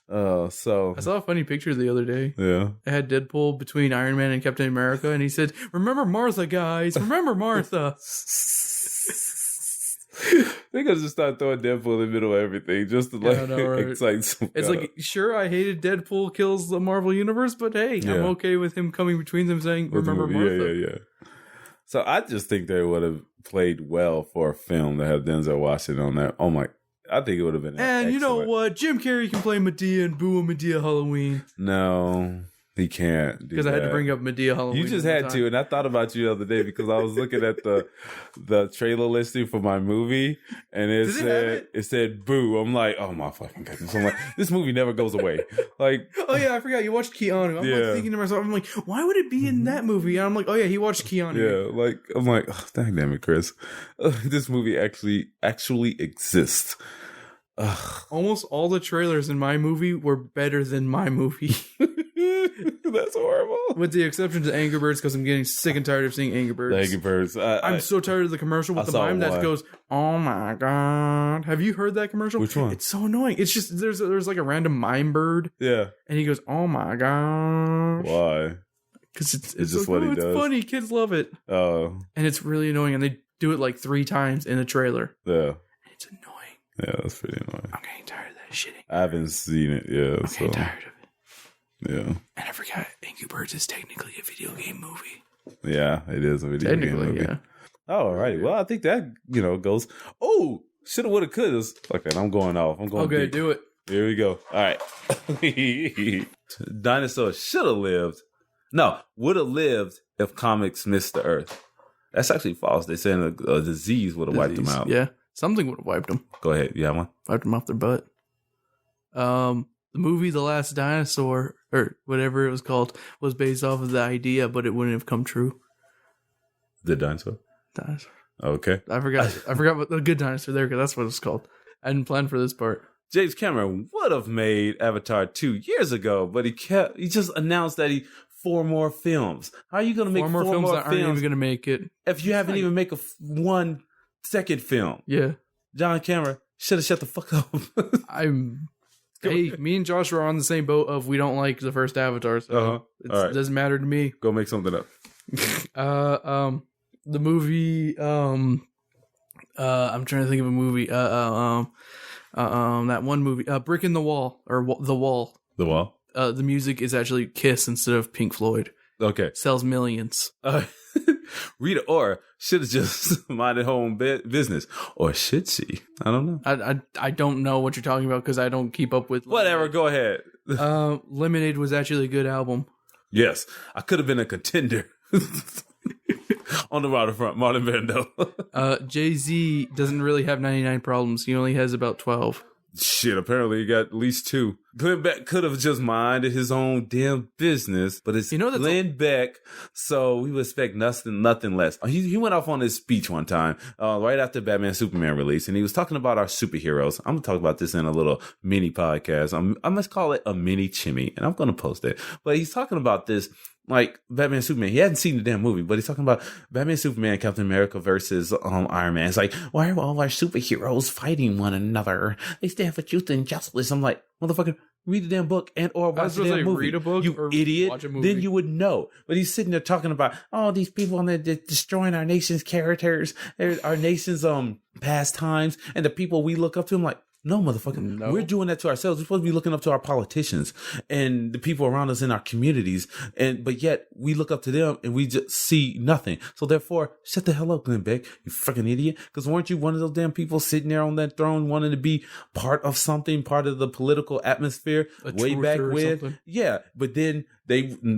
So I saw a funny picture the other day. Yeah, it had Deadpool between Iron Man and Captain America, and he said, "Remember Martha, guys. Remember Martha." They're gonna just start throwing Deadpool in the middle of everything just to excite some. It's like, sure, I hated Deadpool kills the Marvel Universe, but hey, I'm okay with him coming between them saying, "Remember Martha." Yeah. So I just think they would have played well for a film that had Denzel Washington on that. Oh my! I think it would have been. And you know what? Jim Carrey can play Medea and Boo and Medea Halloween. No. He can't because I had to bring up Medea Halloween. You just had to, and I thought about you the other day because I was looking at the trailer listing for my movie, and it said Boo. I'm like, oh my fucking goodness! I'm like, this movie never goes away. Like, oh yeah, I forgot you watched Keanu. I'm like thinking to myself, I'm like, why would it be in that movie? And I'm like, oh yeah, he watched Keanu. Yeah, like I'm like, oh, dang it, Chris, this movie actually exists. Ugh. Almost all the trailers in my movie were better than my movie. That's horrible. With the exception to Angry Birds, because I'm getting sick and tired of seeing Angry Birds. The Angry Birds. I'm so tired of the commercial with the mime that goes, "Oh my god!" Have you heard that commercial? Which one? It's so annoying. It's just there's like a random mime bird. Yeah, and he goes, "Oh my god!" Why? Because it's just like, what he does. It's funny. Kids love it. Oh, and it's really annoying. And they do it like 3 times in the trailer. Yeah, it's annoying. Yeah, that's pretty annoying. I'm getting tired of that shit. I haven't seen it. Yeah, I'm getting tired of it. Yeah. And I forgot Angry Birds is technically a video game movie. Yeah, it is a video game movie. Yeah. Alrighty. Well, I think that, goes. Oh, shoulda, woulda, coulda. Okay, I'm going off. I'm going Okay, deep. do it. Here we go. All right. Dinosaurs should have lived. No, would have lived if comics missed the Earth. That's actually false. They're saying a disease would have wiped them out. Yeah. Something would have wiped them. Go ahead. You have one? Wiped them off their butt. The movie The Last Dinosaur, or whatever it was called, was based off of the idea, but it wouldn't have come true. The dinosaur? Dinosaur. Okay. I forgot what the good dinosaur there, because that's what it's called. I didn't plan for this part. James Cameron would have made Avatar 2 years ago, but he just announced that 4 more films. How are you going to make 4 more films that aren't even going to make it? If you haven't even made 1 second film. Yeah. John Cameron should have shut the fuck up. Hey, me and Josh are on the same boat of we don't like the first Avatar, so it doesn't matter to me. Go make something up. The movie, I'm trying to think of a movie. That one movie, Brick in the Wall, or The Wall. The Wall? The music is actually Kiss instead of Pink Floyd. Okay. Sells millions. Rita Ora should have just minded her own business. Or should she? I don't know. I don't know what you're talking about because I don't keep up with... Whatever, go ahead. Lemonade was actually a good album. Yes. I could have been a contender. On the front, Marlon Brando. Jay-Z doesn't really have 99 problems. He only has about 12. Shit, apparently he got at least 2. Glenn Beck could have just minded his own damn business, but it's Glenn Beck, so we would expect nothing less. He went off on his speech one time, right after Batman Superman release, and he was talking about our superheroes. I'm going to talk about this in a little mini podcast. I must call it a mini chimmy, and I'm going to post it. But he's talking about this, like Batman Superman. He hadn't seen the damn movie, but he's talking about Batman Superman, Captain America versus Iron Man. It's like, why are all our superheroes fighting one another? They stand for truth and justice. I'm like, motherfucker, read the damn book or watch the damn movie. Read a book, you idiot. Then you would know. But he's sitting there talking about, these people and they're destroying our nation's characters, our nation's pastimes, and the people we look up to. I'm like, No, motherfucker. No. We're doing that to ourselves. We're supposed to be looking up to our politicians and the people around us in our communities. But yet we look up to them and we just see nothing. So therefore, shut the hell up, Glenn Beck, you fucking idiot. Because weren't you one of those damn people sitting there on that throne wanting to be part of something, part of the political atmosphere way back when? Yeah. But then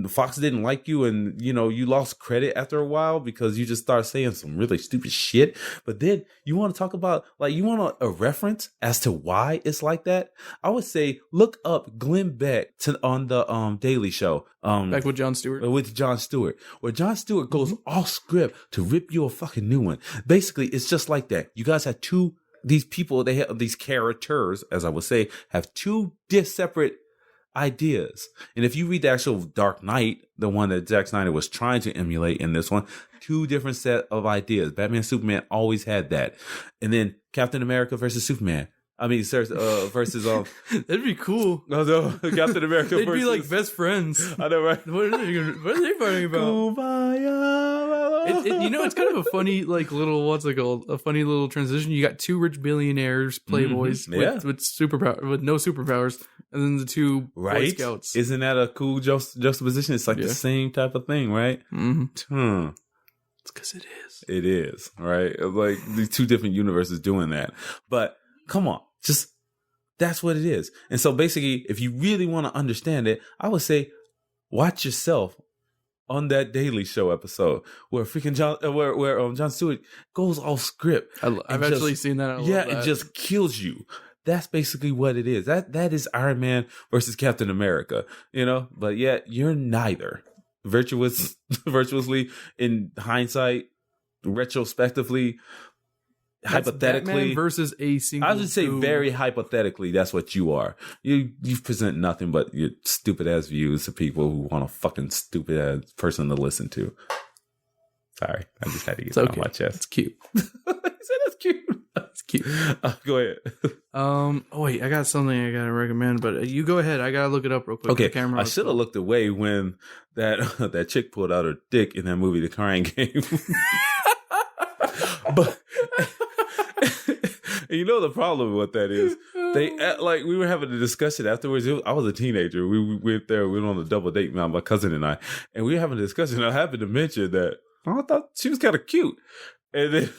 Fox didn't like you, and you lost credit after a while because you just started saying some really stupid shit. But then you want to talk about, like, you want a reference as to why it's like that? I would say look up Glenn Beck on the Daily Show. Back with Jon Stewart. With Jon Stewart. Where Jon Stewart goes off script to rip you a fucking new one. Basically, it's just like that. You guys had these people, they have these characters, as I would say, have two separate ideas. And if you read the actual Dark Knight, the one that Zack Snyder was trying to emulate in this one, two different set of ideas. Batman, Superman always had that. And then Captain America versus Superman. I mean, versus that'd be cool. No, Captain America. They'd be like best friends. I know, right? What are they fighting about? It's kind of a funny, like, little, what's it called? A funny little transition. You got two rich billionaires, playboys with no superpowers, and then the two Boy Scouts. Isn't that a cool juxtaposition? It's like the same type of thing, right? Mm-hmm. It's because it is. It is, right? Like these two different universes doing that. But come on, that's what it is. And so basically, if you really want to understand it, I would say watch yourself on that Daily Show episode where freaking Jon Stewart goes off script. I've actually seen that. It just kills you. That's basically what it is. That is Iron Man versus Captain America, but yet you're neither. Virtuously, in hindsight, retrospectively, hypothetically, Batman versus a single. I would say very hypothetically, that's what you are. You present nothing but your stupid ass views to people who want a fucking stupid ass person to listen to. Sorry, I just had to get that on my chest. It's cute. He said that's cute. That's cute. Go ahead. Oh wait, I got something I gotta recommend, but you go ahead. I gotta look it up real quick. Okay, I should have looked away when that chick pulled out her dick in that movie, The Crying Game. But you know the problem with that is we were having a discussion afterwards. I was a teenager. We went there. We went on a double date, my cousin and I, and we were having a discussion. I happened to mention that I thought she was kind of cute. And then,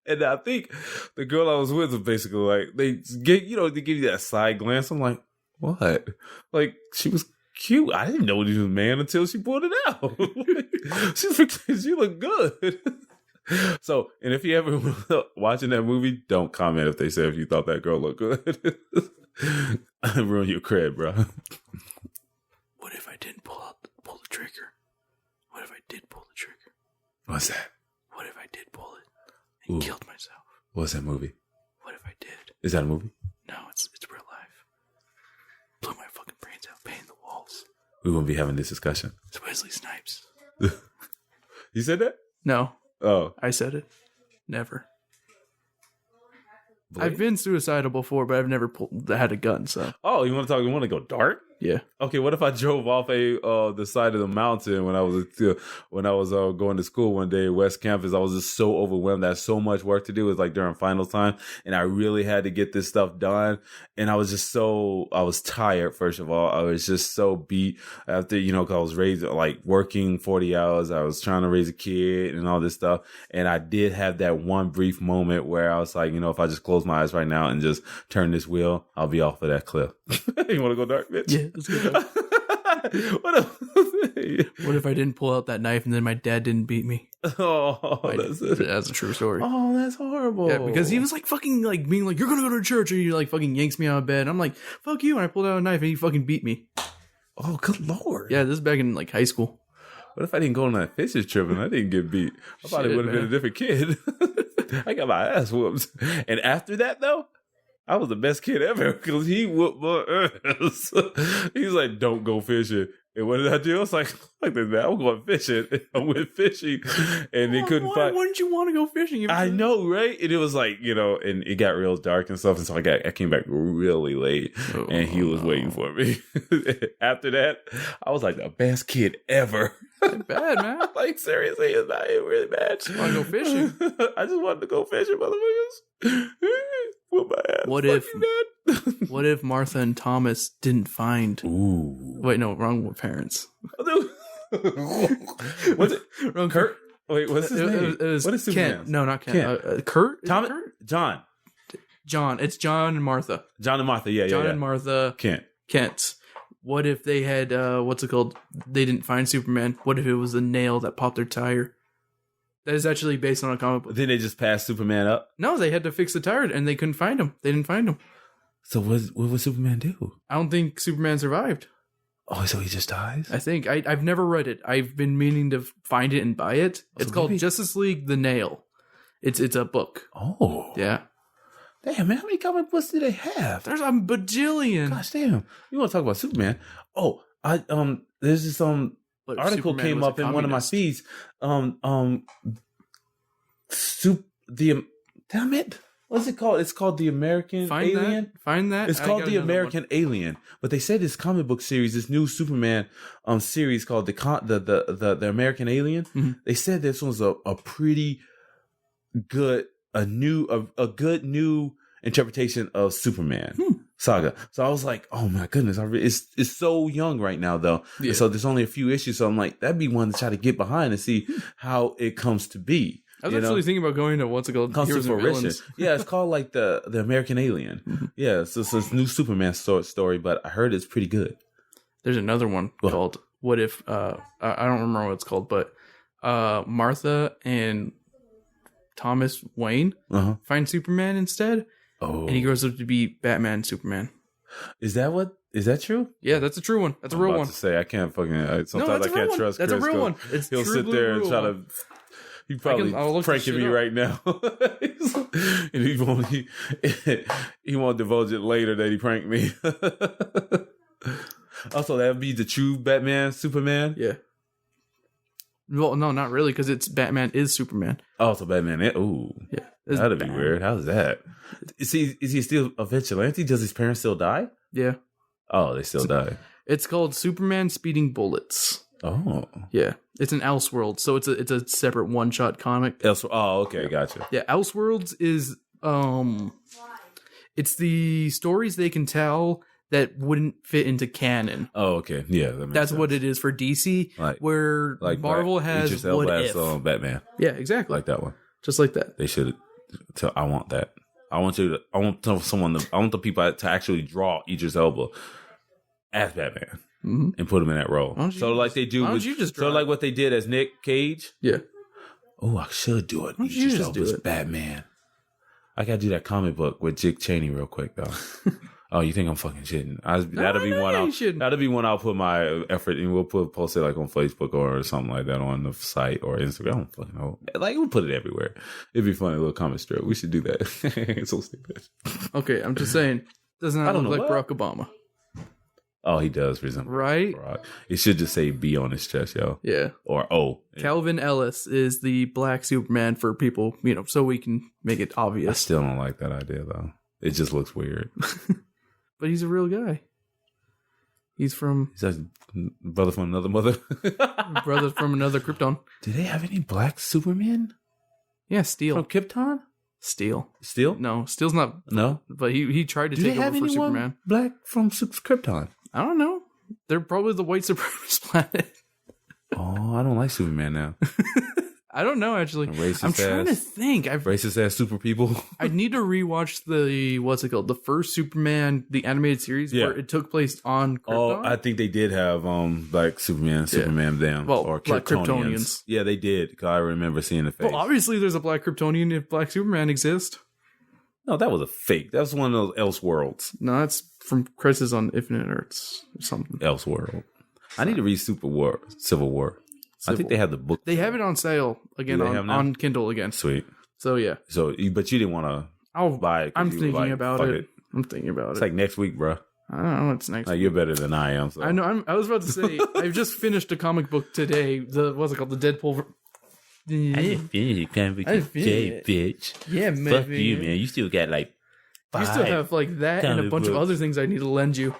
and I think the girl I was with was basically like, they give you that side glance. I'm like, what? Like, she was cute. I didn't know she was a man until she pulled it out. She looked good. So, and if you ever watching that movie, don't comment if they say if you thought that girl looked good. I ruin your cred, bro. What if I didn't pull the trigger? What if I did pull the trigger? What's that? What if I did pull it and killed myself? What's that movie? What if I did? Is that a movie? No, it's real life. Blew my fucking brains out, painting the walls. We won't be having this discussion. It's Wesley Snipes. You said that? No. Oh. I said it. Never. Blade? I've been suicidal before, but I've never had a gun, so. Oh, you want to go dark? Yeah. Okay, what if I drove off the side of the mountain when I was going to school one day at West Campus? I was just so overwhelmed. I had so much work to do. It was like during finals time, and I really had to get this stuff done. And I was tired. First of all, I was just so beat after, 'cause I was working 40 hours. I was trying to raise a kid and all this stuff. And I did have that one brief moment where I was like, if I just close my eyes right now and just turn this wheel, I'll be off of that cliff. You want to go dark, bitch? Yeah. Let's go dark. What if I didn't pull out that knife and then my dad didn't beat me? Oh, that's a true story. Oh, that's horrible. Yeah, because he was like fucking like being like, you're gonna go to church, and he like fucking yanks me out of bed. And I'm like, fuck you, and I pulled out a knife and he fucking beat me. Oh, good lord. Yeah, this is back in like high school. What if I didn't go on that fishing trip and I didn't get beat? I probably would have been a different kid. I got my ass whooped. And after that though, I was the best kid ever because he whooped my ass. He's like, don't go fishing. And what did I do? I was like this, man, I'm going fishing. I went fishing and they couldn't find. Why didn't you want to go fishing? I know, right? And it was like, and it got real dark and stuff. And so I came back really late and he was waiting for me. After that, I was like the best kid ever. Bad, man. Like, seriously, it's not really bad. I want to go fishing. I just wanted to go fishing, motherfuckers. What if Martha and Thomas didn't find? Ooh. Wait, no, wrong parents. What's it? Wrong Kurt? Wait, what's his name? It was what is Superman? Kent. No, not Kent. Kurt? Is Thomas? it Kurt? John. John. It's John and Martha. John and Martha. Yeah, John and Martha. Kent. What if they had what's it called? They didn't find Superman. What if it was the nail that popped their tire? That is actually based on a comic book. Then they just passed Superman up. No, they had to fix the tire and they couldn't find him. They didn't find him. So what would Superman do? I don't think Superman survived. Oh, so he just dies? I think. I've never read it. I've been meaning to find it and buy it. It's called Justice League The Nail. It's a book. Oh. Yeah. Damn, man, how many comic books do they have? There's a bajillion. Gosh damn. You want to talk about Superman? Oh, there's this article Superman came was a up in one of my communist. feeds. Damn it. What's it called? It's called The American Alien. Find that. It's called The American Alien. But they said this comic book series, this new Superman series called the American Alien. Mm-hmm. They said this was a pretty good a good new interpretation of Superman saga. So I was like, oh my goodness, it's so young right now though. Yeah. And so there's only a few issues. So I'm like, that'd be one to try to get behind and see how it comes to be. I was actually thinking about going to what's it called? Comes to Heroes and fruition. Villains. Yeah, it's called like the American Alien. Mm-hmm. Yeah, so it's new Superman story, but I heard it's pretty good. There's another one called What If I don't remember what it's called, but Martha and Thomas Wayne find Superman instead. Oh. And he grows up to be Batman Superman. Is that true? Yeah, that's a true one. That's a real one. To say I can't fucking sometimes I can't trust That's Chris. a real one. It's he'll sit there and try to. He's probably pranking me right now, and he won't divulge it later that he pranked me. Also, that would be the true Batman Superman. Yeah. Well, no, not really, because it's Batman is Superman. Oh, so Batman. Ooh, yeah, that'd be weird. How's that? Is he still a vigilante? Does his parents still die? Yeah. Oh, they still die. It's called Superman Speeding Bullets. Oh, yeah. It's an Elseworlds, so it's a separate one shot comic. Oh, okay, gotcha. Yeah, Elseworlds is it's the stories they can tell that wouldn't fit into canon. Oh, okay, yeah, that's sense. What it is for DC. Where Marvel has What If Batman. Yeah, exactly, like that one, just like that. They should. I want that. I want the people to actually draw Idris Elba as Batman. Mm-hmm. And put him in that role. So like they do like what they did as Nick Cage. Yeah. Oh, I should do it. You just do it. Batman. I gotta do that comic book with Dick Cheney real quick though. Oh, you think I'm fucking shitting? That'll be one I'll put my effort in. We'll post it like on Facebook or something like that on the site or Instagram. I don't fucking know. Like we'll put it everywhere. It'd be funny, a little comic strip. We should do that. It's so stupid. Okay, I'm just saying. Doesn't that look like Barack Obama? Oh, he does resemble right. Barack. It should just say B on his chest, yo. Yeah. Or O. Calvin Ellis is the black Superman for people, so we can make it obvious. I still don't like that idea though. It just looks weird. But he's a real guy. He's a brother from another mother. Brother from another Krypton. Do they have any black Superman? Yeah, Steel. From Krypton? Steel? No, Steel's not. No, but he tried to take over for Superman. Black from Krypton? I don't know. They're probably the white supremacist planet. Oh, I don't like Superman now. I don't know, actually. I'm trying to think. Racist ass super people. I need to rewatch the first Superman, the animated series, where it took place on Krypton. Oh, I think they did have black Superman, them, or black Kryptonians. Yeah, they did. Because I remember seeing the face. Well, obviously there's a black Kryptonian if black Superman exists. No, that was a fake. That was one of those Elseworlds. No, that's from Crisis on Infinite Earths or something. Elseworld. I need to read Civil War. I think they have the book. They have it on sale again on Kindle again. Sweet. So yeah. But you didn't want to buy it. I'm thinking about it. I'm thinking about it. It's like next week, bro. I don't know. It's next week. You're better than I am. So. I know. I was about to say, I've just finished a comic book today. What's it called? The Deadpool. I didn't finish it. Comic book today, bitch. Yeah, man. Fuck you, man. You still got like 5. You still have like that and a bunch of other things I need to lend you.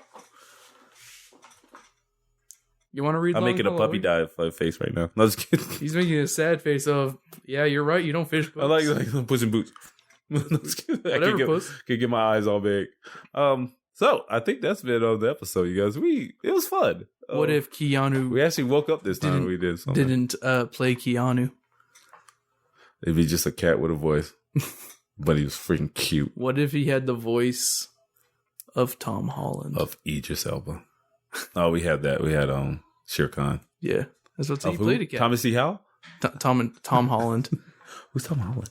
You want to read? I'm making a puppy dog face right now. No, just kidding. He's making a sad face of, yeah, you're right. You don't fish books. I like Puss in Boots. Whatever, puss. Can get my eyes all big. So I think that's been on the episode, you guys. It was fun. What if Keanu? We actually woke up this time. We did something. Didn't play Keanu. It'd be just a cat with a voice, but he was freaking cute. What if he had the voice of Tom Holland? Of Idris Elba. Oh, we had that. We had Shere Khan. Yeah, that's what he played a cat. Thomas E. Howell? Tom Holland. Who's Tom Holland?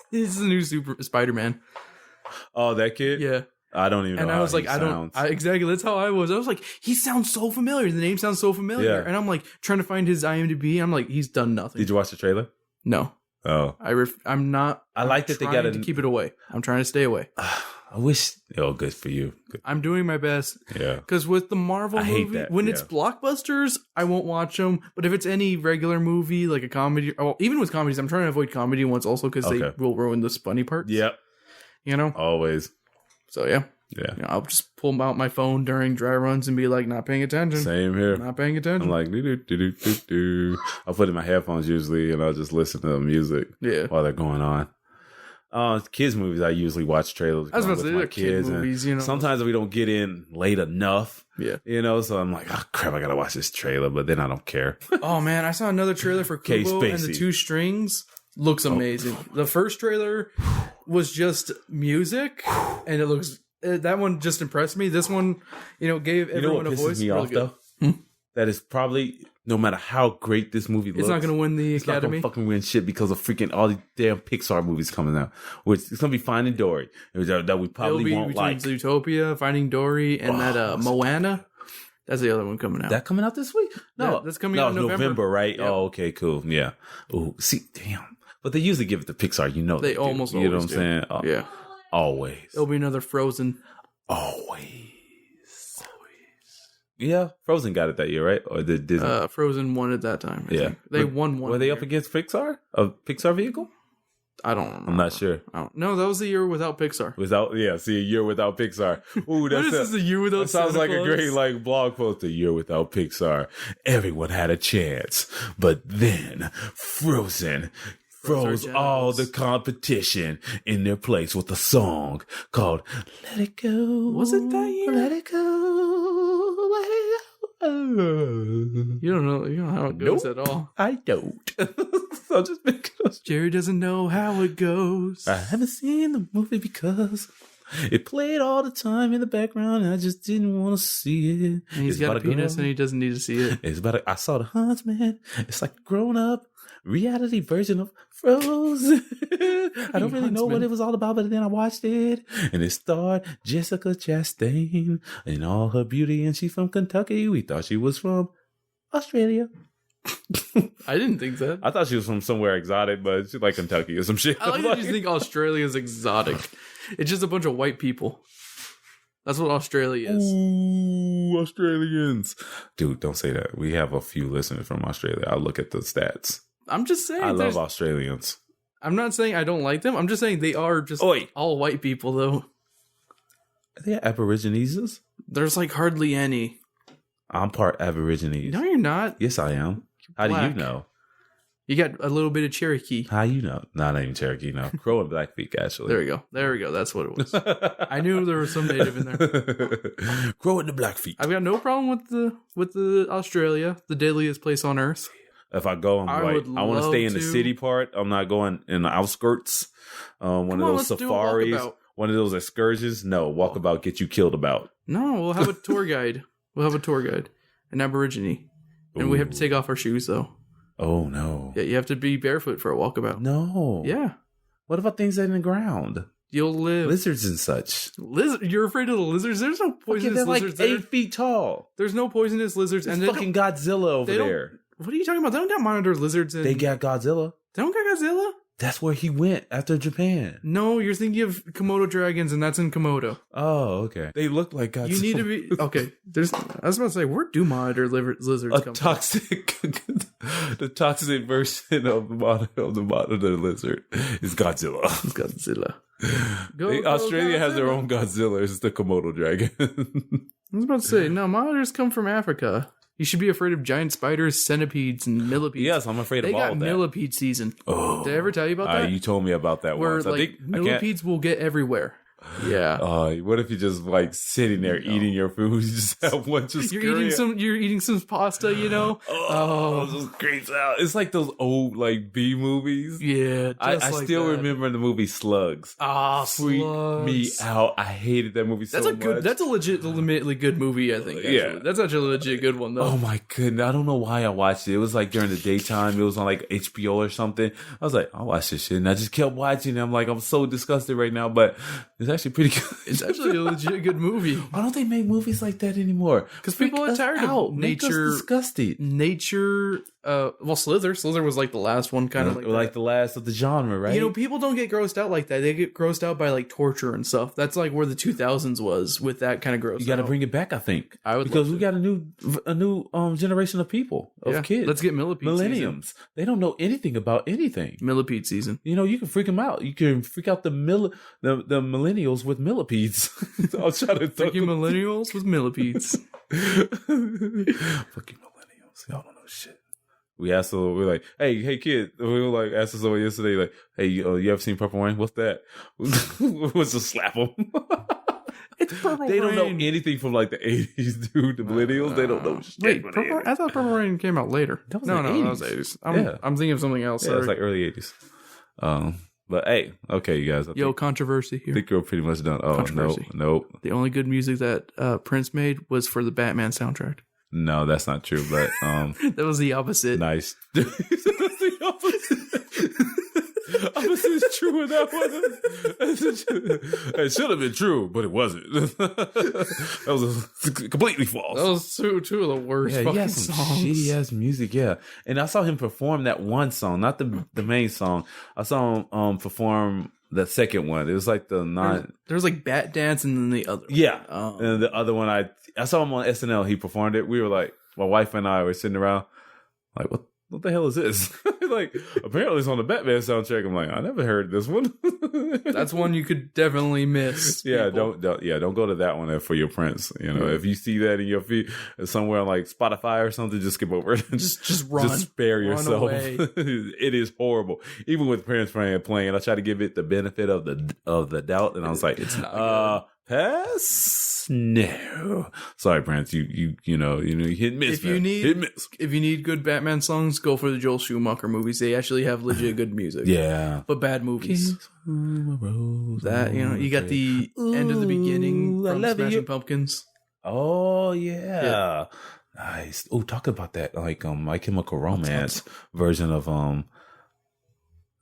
He's the new Spider-Man. Oh, that kid? Yeah. I don't even know. And I was like, exactly. That's how I was. I was like, he sounds so familiar. The name sounds so familiar. Yeah. And I'm like trying to find his IMDb. I'm like, he's done nothing. Did you watch the trailer? No. Oh. I'm not. I like that they got to keep it away. I'm trying to stay away. I wish. Oh, good for you. Good. I'm doing my best. Yeah. Because with the Marvel movie, when it's blockbusters, I won't watch them. But if it's any regular movie, like a comedy, or even with comedies, I'm trying to avoid comedy ones also because they will ruin the funny parts. Yep. You know? Always. So, yeah. Yeah. You know, I'll just pull out my phone during dry runs and be like, not paying attention. Same here. Not paying attention. I'm like, do. I'll put in my headphones usually and I'll just listen to the music while they're going on. Kids movies, I usually watch trailers. I was about to say, my kids movies, you know. Sometimes we don't get in late enough. Yeah. You know, so I'm like, oh crap, I gotta watch this trailer, but then I don't care. Oh man, I saw another trailer for Kubo and the Two Strings. Looks amazing. The first trailer was just music, and it looks that one just impressed me. This one, gave everyone a voice. Me really off though? That is probably, no matter how great this movie looks, it's not going to win the Academy. Academy. It's not going to fucking win shit because of freaking all these damn Pixar movies coming out. Which it's going to be Finding Dory that we probably won't like. Zootopia, Finding Dory, and that Moana. That's the other one coming out. That coming out this week? No, that's coming out in November. Right? Yep. Oh, okay, cool. Yeah. Oh, see, damn. But they usually give it to Pixar. You know they almost you know what I'm do. saying? Yeah. Always. It'll be another Frozen. Always. Yeah, Frozen got it that year, right? Or did Disney? Frozen won at that time. I think. They won one. Were they up against Pixar? A Pixar vehicle? I don't remember. I'm not sure. No, that was the year without Pixar. See, a year without Pixar. Ooh, what is this, a year without that sounds Santa like Claus? A great blog post. A year without Pixar. Everyone had a chance, but then Frozen froze all the competition in their place with a song called "Let It Go." Was it that year? Let it go. Let it go. You don't know how it goes at all. I don't. So just because Jerry doesn't know how it goes. I haven't seen the movie because it played all the time in the background and I just didn't want to see it. And he's got a penis and he doesn't need to see it. It's about I saw the Huntsman. It's like a grown up reality version of Frozen. I don't really know what it was all about, but then I watched it and it starred Jessica Chastain in all her beauty, and she's from Kentucky. We thought she was from Australia. I didn't think that. I thought she was from somewhere exotic, but she's like Kentucky or some shit. I like that you think Australia is exotic. It's just a bunch of white people. That's what Australia is. Ooh, Australians. Dude, don't say that. We have a few listeners from Australia. I'll look at the stats. I'm just saying. I love Australians. I'm not saying I don't like them. I'm just saying they are just all white people, though. Are they Aborigines? There's like hardly any. I'm part Aborigines. No, you're not. Yes, I am. How do you know? You got a little bit of Cherokee. How you know? Not even Cherokee, no. Crow and Blackfeet, actually. There we go. That's what it was. I knew there was some native in there. Crow and the Blackfeet. I've got no problem with the Australia, the deadliest place on earth. If I go, I want to stay in the city part. I'm not going in the outskirts. One of those safaris, one of those excursions. No, walkabout get you killed about. No, we'll have a tour guide. An Aborigine. And we have to take off our shoes, though. Oh, no. Yeah, you have to be barefoot for a walkabout. No. Yeah. What about things in the ground? You'll live. Lizards and such. You're afraid of the lizards? There's no poisonous lizards. They're like 8 feet tall. There's no poisonous lizards. There's fucking Godzilla over there. What are you talking about? They don't got monitor lizards. They got Godzilla. They don't got Godzilla? That's where he went after Japan. No, you're thinking of Komodo dragons, and that's in Komodo. Oh, okay. They look like Godzilla. You need to be... Okay. I was about to say, where do monitor lizards come toxic, from? The toxic version of the monitor lizard is Godzilla. It's Godzilla. Australia has their own Godzilla. It's the Komodo dragon. I was about to say, no, monitors come from Africa. You should be afraid of giant spiders, centipedes, and millipedes. Yes, I'm afraid of all of that. They got millipede season. Oh, did I ever tell you about that? You told me about that where once. like millipedes will get everywhere. Yeah. What if you're just like sitting there eating your food? You just have one just you're eating some pasta, you know? Oh, it just creeps out. It's like those old like B movies. Yeah. I still remember the movie Slugs. Freaked me out. I hated that movie so much. That's a legitimately good movie, I think. Actually. Yeah. That's actually a legit good one though. Oh my goodness. I don't know why I watched it. It was like during the daytime. It was on like HBO or something. I was like, I'll watch this shit. And I just kept watching it. I'm like, I'm so disgusted right now, but it's actually pretty good. It's actually a legit good movie. Why don't they make movies like that anymore? Because people are tired of nature. Disgusted. Nature. Slither was like the last one, kind of like the last of the genre, right? You know, people don't get grossed out like that. They get grossed out by like torture and stuff. That's like where the 2000s was with that kind of gross. You got to bring it back, I think. I would, because we got a new generation of people, of kids. Let's get millipede millenniums. Season. They don't know anything about anything. Millipede season. You know, you can freak them out. You can freak out the millennials with millipedes. I'll try to freaking millennials with millipedes. Fucking millennials. Y'all don't know shit. We asked them, we're like, hey kid. We were like, asked someone yesterday, like, hey, you ever seen Purple Rain? What's that? Was to slap them. It's Purple They Rain. don't know anything from like the 80s, dude. The millennials, they don't know shit. Wait, I thought Purple Rain came out later. That was no, 80s. That was 80s. I'm thinking of something else. Yeah, it's like early 80s. But hey, okay, you guys. Controversy here. I think we're pretty much done. Oh, nope. The only good music that Prince made was for the Batman soundtrack. No, that's not true, but that was the opposite. Nice. That's the opposite. Opposite is true in that one. It should have been true, but it wasn't. That was completely false. That was two of the worst fucking he has some songs. Shitty ass music, yeah. And I saw him perform that one song, not the main song. I saw him perform the second one. It was like the there was like Bat Dance and then the other one. Yeah. And the other one I saw him on SNL. He performed it. We were like, my wife and I were sitting around like, what the hell is this? Like, apparently it's on the Batman soundtrack. I'm like, I never heard this one. That's one you could definitely miss. Yeah, don't go to that one for your Prince. You know, if you see that in your feed somewhere on like Spotify or something, just skip over it. Just run. Just spare yourself. It is horrible. Even with Prince playing, I try to give it the benefit of the doubt, and I was like, it's not pass. No, sorry, Prince. You know, hit and miss. If you need good Batman songs, go for the Joel Schumacher movies. They actually have legit good music. Yeah, but bad movies. That you got the end of the beginning from Smashing Pumpkins. Oh yeah. Nice. Oh, talk about that, like My Chemical Romance version of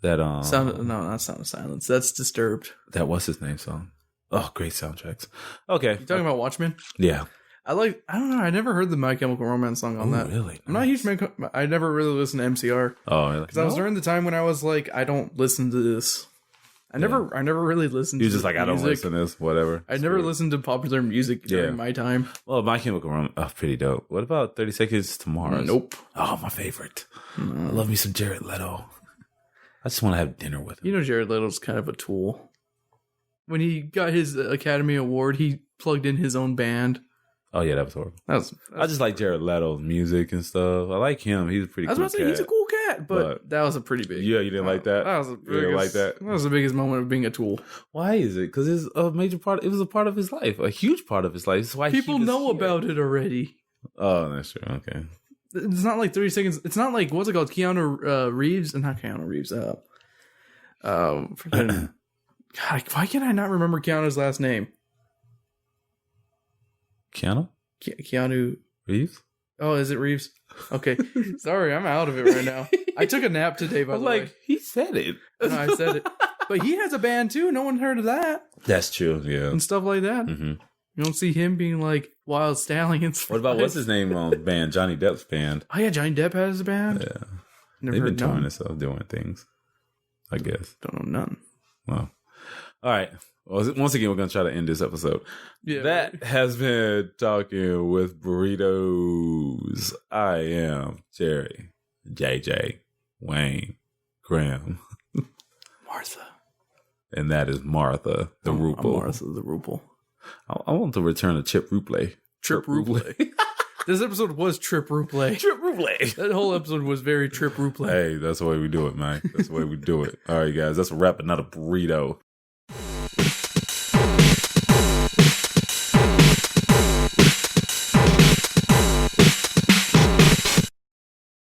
that not Sound of Silence. That's Disturbed. That was his name song. Oh, great soundtracks. Okay. You talking about Watchmen? Yeah. I don't know. I never heard the My Chemical Romance song on that. Really? I'm not a huge I never really listened to MCR. Oh, really? Because I was during the time when I was like, I don't listen to this. I never really listened to You're just like, music. I don't listen to this, whatever. I never listened to popular music during my time. Well, My Chemical Romance, pretty dope. What about 30 Seconds to Mars? Nope. Oh, my favorite. I love me some Jared Leto. I just want to have dinner with him. You know, Jared Leto's kind of a tool. When he got his Academy Award, he plugged in his own band. Oh, yeah, that was horrible. I just like Jared Leto's music and stuff. I like him. He's a pretty cool cat. I was about to say, he's a cool cat, but that was a pretty big. Yeah, you didn't like that? You didn't like that? That was the biggest moment of being a tool. Why is it? Because it's a major part. It was a part of his life, a huge part of his life. That's why people know about it already. Oh, that's true. Okay. It's not like 30 seconds. It's not like, what's it called? Keanu Reeves? Not Keanu Reeves. Freaking... God, why can I not remember Keanu's last name? Keanu Reeves? Oh, is it Reeves? Okay. Sorry, I'm out of it right now. I took a nap today, by the way. He said it. No, I said it. But he has a band too. No one heard of that. That's true, yeah. And stuff like that. Mm-hmm. You don't see him being like Wild Stallions. What about, what's his name on the band? Johnny Depp's band. Oh, yeah, Johnny Depp has a band? Yeah. They've been touring themselves, doing things, I guess. Don't know none. Well. All right. Well, once again, we're going to try to end this episode. Yeah, that has been Talking with Burritos. I am Jerry, JJ, Wayne, Graham, Martha. And that is Martha, the Rupel. Martha, the Rupel. I want to return a chip replay. Chip replay. This episode was Trip Replay. Trip Replay. That whole episode was very Trip Replay. Hey, that's the way we do it, man. That's the way we do it. All right, guys. That's a wrap. Another burrito.